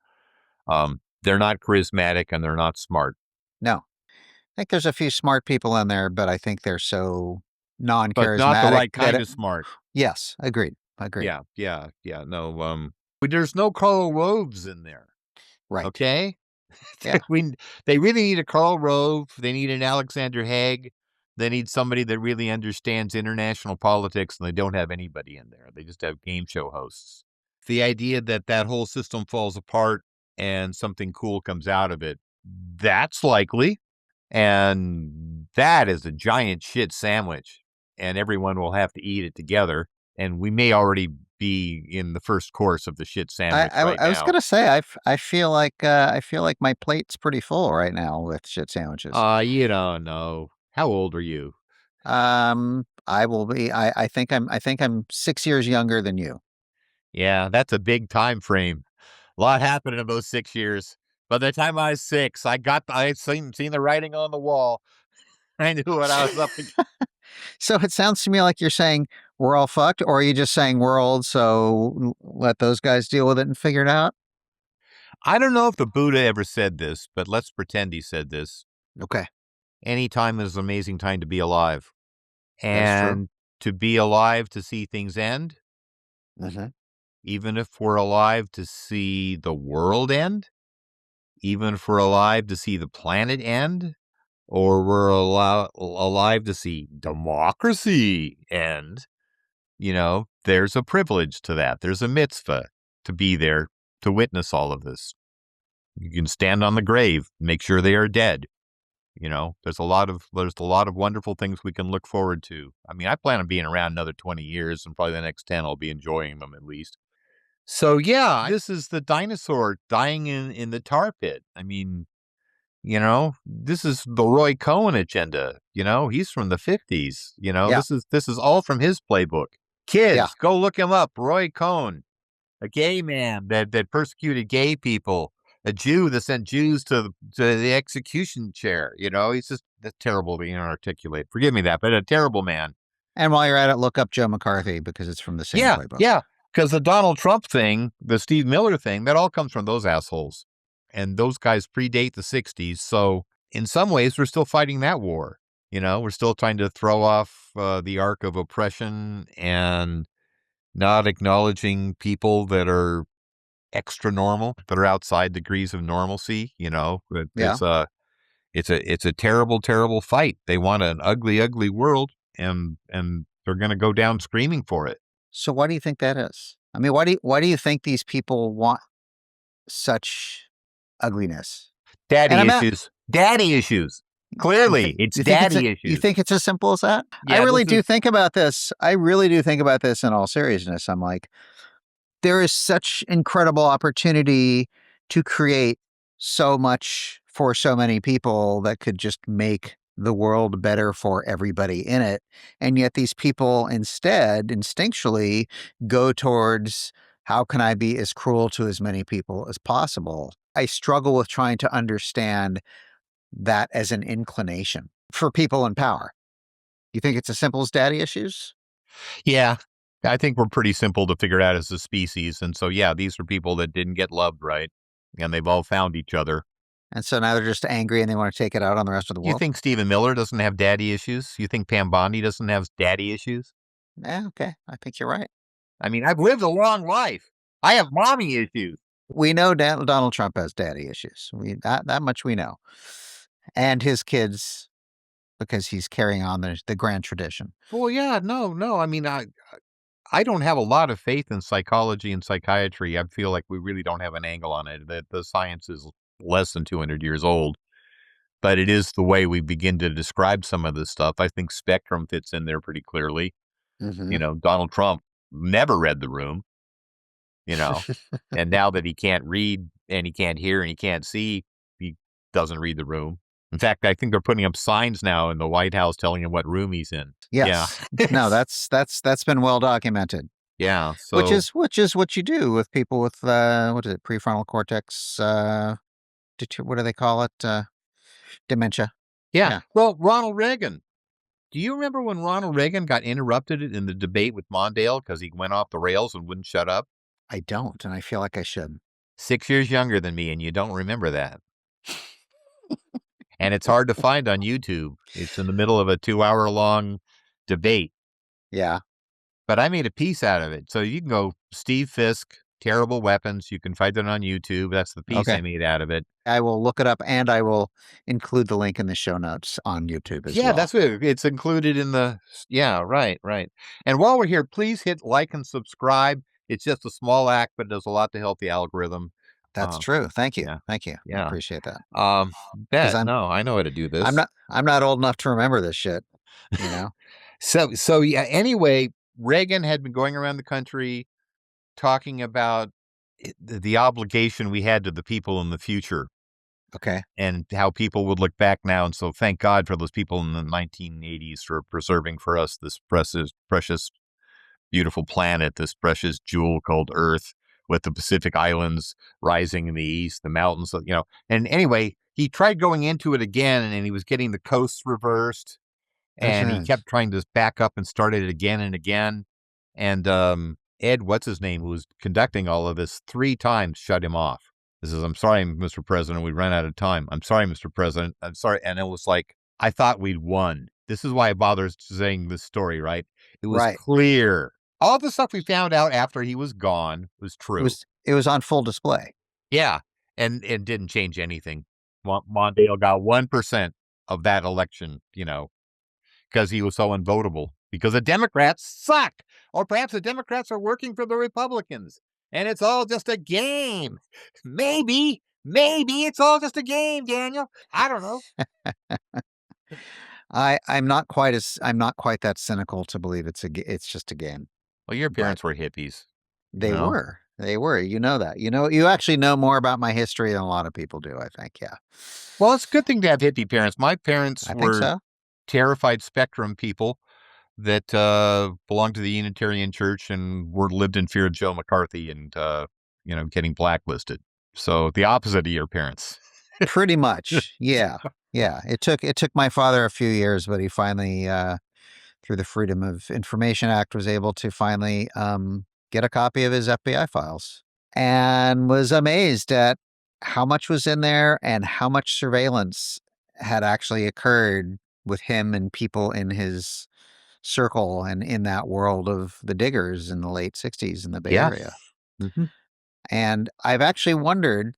They're not charismatic and they're not smart. No. I think there's a few smart people in there, but I think they're so non-charismatic. But not the right that kind of smart. Yes, agreed. Yeah. No, there's no Karl Roves in there. Right. Okay? Yeah. They really need a Karl Rove. They need an Alexander Haig. They need somebody that really understands international politics, and they don't have anybody in there. They just have game show hosts. The idea that whole system falls apart and something cool comes out of it, that's likely. And that is a giant shit sandwich, and everyone will have to eat it together. And we may already be in the first course of the shit sandwich right now. I was gonna say I feel like my plate's pretty full right now with shit sandwiches. You don't know. How old are you? I will be. I think I'm 6 years younger than you. Yeah, that's a big time frame. A lot happened in those 6 years. By the time I was 6, I seen the writing on the wall. I knew what I was up against. So it sounds to me like you're saying we're all fucked, or are you just saying we're old, so let those guys deal with it and figure it out? I don't know if the Buddha ever said this, but let's pretend he said this. Okay. Any time is an amazing time to be alive. That's true. And to be alive to see things end, even if we're alive to see the world end, even if we're alive to see the planet end, or we're alive to see democracy end, there's a privilege to that. There's a mitzvah to be there to witness all of this. You can stand on the grave, make sure they are dead. There's a lot of wonderful things we can look forward to. I mean, I plan on being around another 20 years, and probably the next 10 I'll be enjoying them at least. So yeah, this is the dinosaur dying in the tar pit. I mean, this is the Roy Cohn agenda. He's from the 50s. Yeah. This is all from his playbook. Kids, go look him up. Roy Cohn, a gay man that persecuted gay people. A Jew that sent Jews to the execution chair. He's just terrible to articulate. Forgive me that, but a terrible man. And while you're at it, look up Joe McCarthy because it's from the same playbook. Yeah, because the Donald Trump thing, the Steve Miller thing, that all comes from those assholes. And those guys predate the 60s. So in some ways, we're still fighting that war. We're still trying to throw off the arc of oppression and not acknowledging people that are extra normal, that are outside degrees of normalcy. It's a terrible, terrible fight. They want an ugly, ugly world, and they're going to go down screaming for it. So why do you think that is? I mean, why do you think these people want such ugliness? Daddy issues. Clearly, it's daddy issues. You think it's as simple as that? Yeah, I really do think about this. I really do think about this in all seriousness. I'm like, there is such incredible opportunity to create so much for so many people that could just make the world better for everybody in it. And yet these people instead instinctually go towards, how can I be as cruel to as many people as possible? I struggle with trying to understand that as an inclination for people in power. You think it's as simple as daddy issues? Yeah. I think we're pretty simple to figure out as a species. And so, yeah, these are people that didn't get loved, right? And they've all found each other. And so now they're just angry and they want to take it out on the rest of the You world? think Stephen Miller doesn't have daddy issues? You think Pam Bondi doesn't have daddy issues? Yeah, okay. I think you're right. I mean, I've lived a long life. I have mommy issues. We know Donald Trump has daddy issues. That much we know. And his kids, because he's carrying on the grand tradition. Well, yeah, no. I mean, I don't have a lot of faith in psychology and psychiatry. I feel like we really don't have an angle on it. That the science is less than 200 years old, but it is the way we begin to describe some of this stuff. I think spectrum fits in there pretty clearly. Mm-hmm. You know, Donald Trump never read the room, and now that he can't read and he can't hear and he can't see, he doesn't read the room. In fact, I think they're putting up signs now in the White House telling him what room he's in. Yes. Yeah. No, that's been well documented. Yeah. So Which is what you do with people with what is it, prefrontal cortex? What do they call it? Dementia. yeah. Well, Ronald Reagan. Do you remember when Ronald Reagan got interrupted in the debate with Mondale because he went off the rails and wouldn't shut up? I don't, and I feel like I should. 6 years younger than me, and you don't remember that. And it's hard to find on YouTube. It's in the middle of a 2-hour-long debate. Yeah. But I made a piece out of it. So you can go Steve Fisk, Terrible Weapons. You can find it on YouTube. That's the piece I made out of it. I will look it up, and I will include the link in the show notes on YouTube as well. Yeah, that's it. It's included in the... Yeah, right. And while we're here, please hit like and subscribe. It's just a small act, but it does a lot to help the algorithm. That's true. Thank you. Yeah. Thank you. Yeah. I appreciate that. I know how to do this. I'm not old enough to remember this shit, So yeah, anyway, Reagan had been going around the country talking about the obligation we had to the people in the future. Okay. And how people would look back now. And so thank God for those people in the 1980s for preserving for us this precious, beautiful planet, this precious jewel called Earth, with the Pacific Islands rising in the east, the mountains, And anyway, he tried going into it again, and he was getting the coasts reversed, and he kept trying to back up and start it again and again. And Ed, what's his name, who was conducting all of this, 3 times shut him off. He says, "I'm sorry, Mr. President, we ran out of time. I'm sorry, Mr. President. I'm sorry." And it was like, I thought we'd won. This is why I bother saying this story, right? It was clear. All the stuff we found out after he was gone was true. It was on full display. Yeah. And it didn't change anything. Mondale got 1% of that election, because he was so unvotable. Because the Democrats suck. Or perhaps the Democrats are working for the Republicans. And it's all just a game. Maybe it's all just a game, Daniel. I don't know. I'm not quite that cynical to believe it's just a game. Well, your parents were hippies. They were. You know that. You actually know more about my history than a lot of people do, I think. Yeah. Well, it's a good thing to have hippie parents. My parents were so. terrified spectrum people that belonged to the Unitarian Church and lived in fear of Joe McCarthy and getting blacklisted. So the opposite of your parents. Pretty much. Yeah. Yeah. It took my father a few years, but he finally through the Freedom of Information Act was able to finally get a copy of his FBI files, and was amazed at how much was in there and how much surveillance had actually occurred with him and people in his circle and in that world of the diggers in the late 60s in the Bay Area. Mm-hmm. And I've actually wondered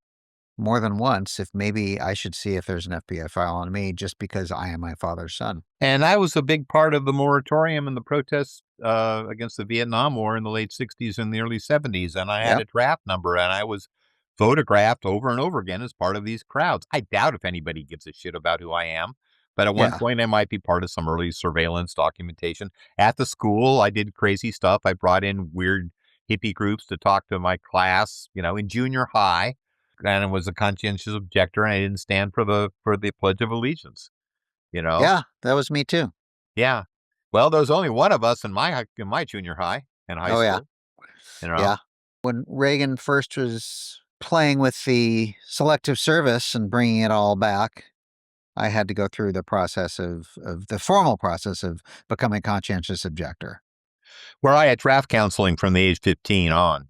more than once if maybe I should see if there's an FBI file on me just because I am my father's son. And I was a big part of the moratorium and the protests against the Vietnam War in the late 60s and the early 70s. And I had a draft number, and I was photographed over and over again as part of these crowds. I doubt if anybody gives a shit about who I am. But at one point, I might be part of some early surveillance documentation. At the school, I did crazy stuff. I brought in weird hippie groups to talk to my class, in junior high. And I was a conscientious objector, and I didn't stand for the Pledge of Allegiance. you know? Yeah, that was me too. Yeah. Well, there was only one of us in my junior high and high Oh, yeah. school, you know? Yeah. When Reagan first was playing with the selective service and bringing it all back, I had to go through the process of the formal process of becoming a conscientious objector. Where I had draft counseling from the age 15 on.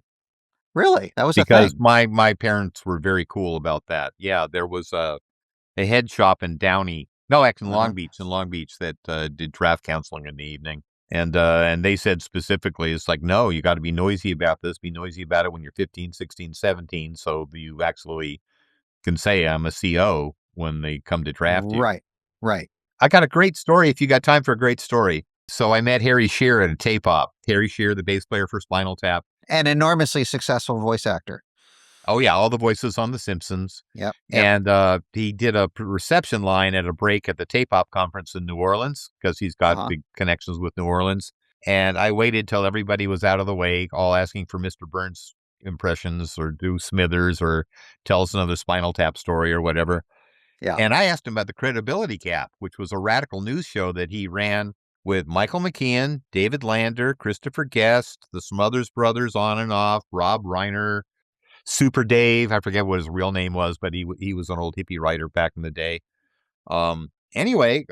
Really? That was a Because thing? my parents were very cool about that. Yeah, there was a head shop in Downey. No, actually Uh-huh. In Long Beach that, did draft counseling in the evening. And they said specifically, it's like, "No, you gotta be noisy about this. Be noisy about it when you're 15, 16, 17, so you actually can say I'm a CO when they come to draft you." Right. Right. I got a great story if you got time for a great story. So I met Harry Shearer at a tape op. Harry Shearer, the bass player for Spinal Tap. An enormously successful voice actor. Oh, yeah, all the voices on The Simpsons. Yep. Yep. And, he did a reception line at a break at the Tape Op conference in New Orleans because he's got Uh-huh. big connections with New Orleans. And I waited till everybody was out of the way, all asking for Mr. Burns impressions or do Smithers or tell us another Spinal Tap story or whatever. Yeah. And I asked him about the Credibility Gap, which was a radical news show that he ran with Michael McKeon, David Lander, Christopher Guest, the Smothers Brothers on and off, Rob Reiner, Super Dave. I forget what his real name was, but he was an old hippie writer back in the day. Anyway,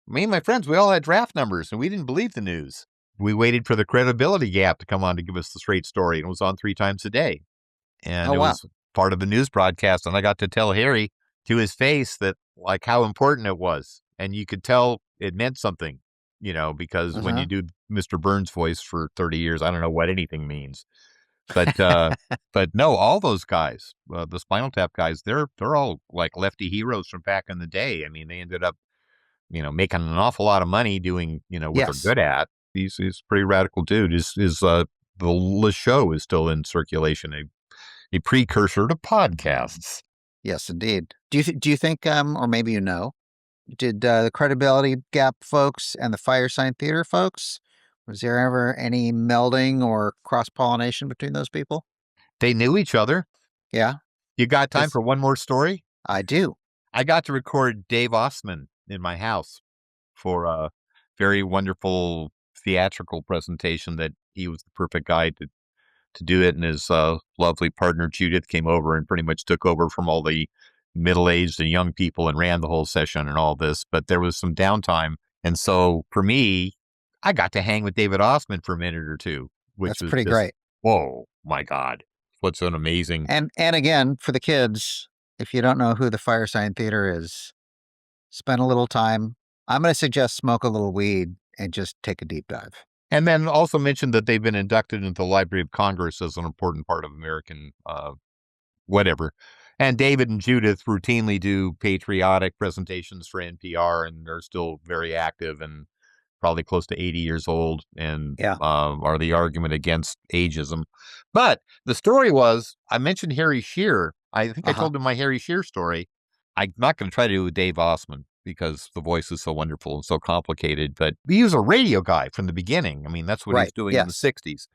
me and my friends, we all had draft numbers, and we didn't believe the news. We waited for the Credibility Gap to come on to give us the straight story, and it was on 3 times a day. And Oh, it wow. was part of the news broadcast, and I got to tell Harry to his face that, like, how important it was. And you could tell it meant something, because when you Uh-huh. do Mr. Burns' voice for 30 years, I don't know what anything means. But no, all those guys, the Spinal Tap guys, they're all like lefty heroes from back in the day. I mean, they ended up, making an awful lot of money doing, what they're Yes. good at. He's a pretty radical dude. The show is still in circulation, a precursor to podcasts. Yes, indeed. Do you think, or maybe did the Credibility Gap folks and the Firesign Theater folks, was there ever any melding or cross-pollination between those people? They knew each other. Yeah, You got time 'cause for one more story? I do. I got to record Dave Osman in my house for a very wonderful theatrical presentation that he was the perfect guy to do it, and his, lovely partner, Judith, came over and pretty much took over from all the middle-aged and young people and ran the whole session and all this, but there was some downtime, and so, for me, I got to hang with David Osman for a minute or 2, which That's was pretty just, great. whoa, my god. What's an amazing. And again, for the kids, if you don't know who the Firesign Theater is, spend a little time. I'm gonna suggest smoke a little weed and just take a deep dive. And then also mentioned that they've been inducted into the Library of Congress as an important part of American, whatever. And David and Judith routinely do patriotic presentations for NPR, and they're still very active and probably close to 80 years old, and Yeah. are the argument against ageism. But the story was, I mentioned Harry Shearer. I think I Uh-huh. told him my Harry Shearer story. I'm not going to try to do with Dave Osman because the voice is so wonderful and so complicated, but he was a radio guy from the beginning. I mean, that's what he's Right. doing in the Yes. 60s.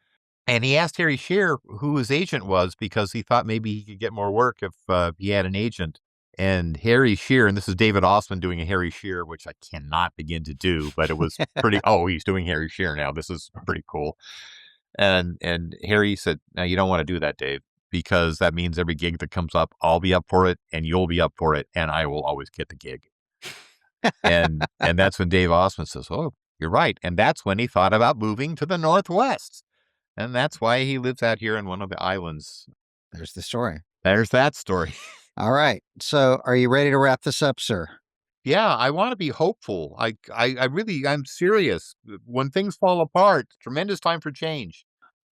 And he asked Harry Shearer who his agent was because he thought maybe he could get more work if he had an agent. And Harry Shearer, and this is David Osman doing a Harry Shearer, which I cannot begin to do, but it was pretty. Oh, he's doing Harry Shearer now. This is pretty cool. And Harry said, "No, you don't want to do that, Dave, because that means every gig that comes up, I'll be up for it, and you'll be up for it, and I will always get the gig." And that's when Dave Osman says, "Oh, you're right," and that's when he thought about moving to the Northwest. And that's why he lives out here in one of the islands. There's the story. There's that story. All right. So are you ready to wrap this up, sir? Yeah, I want to be hopeful. I'm serious. When things fall apart, tremendous time for change.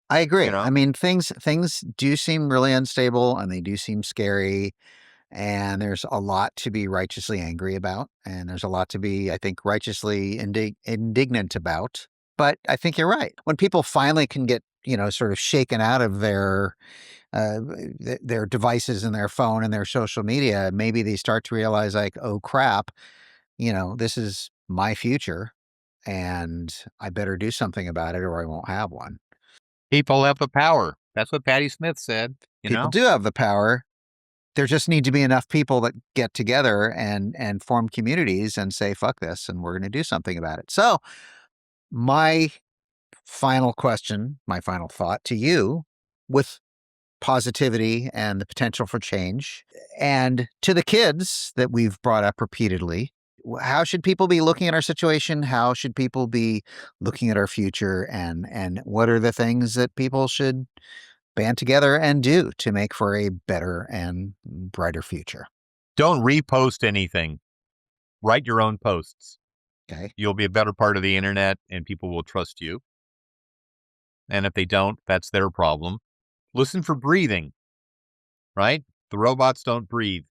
I agree. You know, I mean, things do seem really unstable and they do seem scary. And there's a lot to be righteously angry about. And there's a lot to be, I think, righteously indignant about. But I think you're right. When people finally can get, sort of shaken out of uh, their devices and their phone and their social media, maybe they start to realize, like, oh crap, this is my future, and I better do something about it, or I won't have one. people have the power. That's what Patti Smith said. You People know, do have the power. There just need to be enough people that get together and form communities and say, fuck this, and we're going to do something about it. So my final question, my final thought to you, with positivity and the potential for change, and to the kids that we've brought up repeatedly, how should people be looking at our situation? How should people be looking at our future? And what are the things that people should band together and do to make for a better and brighter future? Don't repost anything. Write your own posts. Okay. You'll be a better part of the internet and people will trust you. And if they don't, that's their problem. Listen for breathing, right? The robots don't breathe.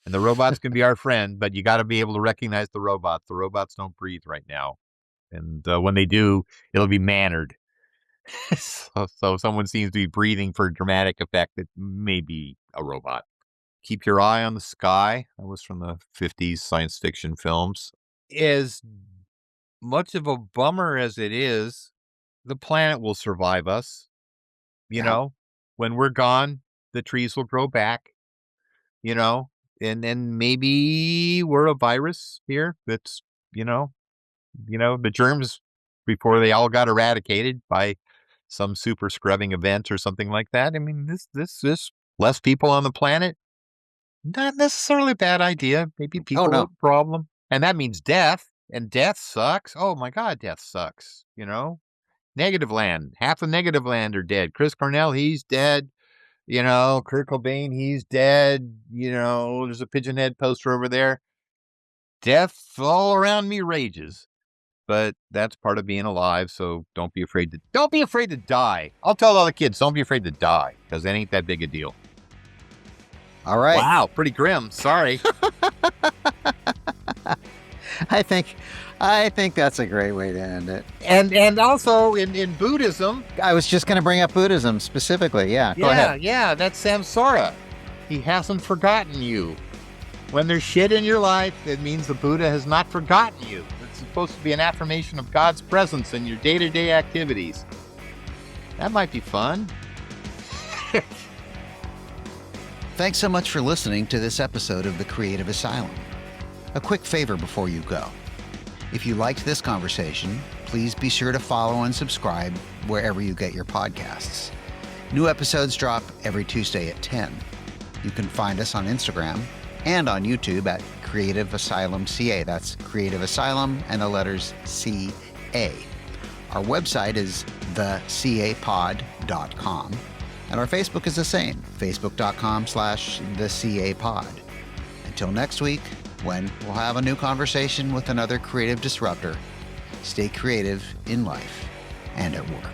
And the robots can be our friend, but you got to be able to recognize the robots. The robots don't breathe right now. And when they do, it'll be mannered. So someone seems to be breathing for dramatic effect. It may be a robot. Keep your eye on the sky. That was from the 50s science fiction films. As much of a bummer as it is, the planet will survive us. You know, when we're gone, the trees will grow back, you know, and then maybe we're a virus here that's, the germs before they all got eradicated by some super scrubbing event or something like that. I mean, this less people on the planet, not necessarily a bad idea. Maybe people are a problem. And that means death, and death sucks. Oh my God, death sucks, Negative Land. Half of Negative Land are dead. Chris Cornell, he's dead. Kurt Cobain, he's dead. There's a Pigeonhed poster over there. Death all around me rages. But that's part of being alive, so don't be afraid to die. I'll tell all the kids, don't be afraid to die, because it ain't that big a deal. All right. Wow, pretty grim. Sorry. I think that's a great way to end it. And also in Buddhism. I was just going to bring up Buddhism specifically. Yeah, go ahead. Yeah, that's samsara. He hasn't forgotten you. When there's shit in your life, it means the Buddha has not forgotten you. It's supposed to be an affirmation of God's presence in your day-to-day activities. That might be fun. Thanks so much for listening to this episode of The Creative Asylum. A quick favor before you go. If you liked this conversation, please be sure to follow and subscribe wherever you get your podcasts. New episodes drop every Tuesday at 10. You can find us on Instagram and on YouTube at Creative Asylum CA. That's Creative Asylum and the letters CA. Our website is thecapod.com. And our Facebook is the same, facebook.com/thecapod. Until next week, when we'll have a new conversation with another creative disruptor, stay creative in life and at work.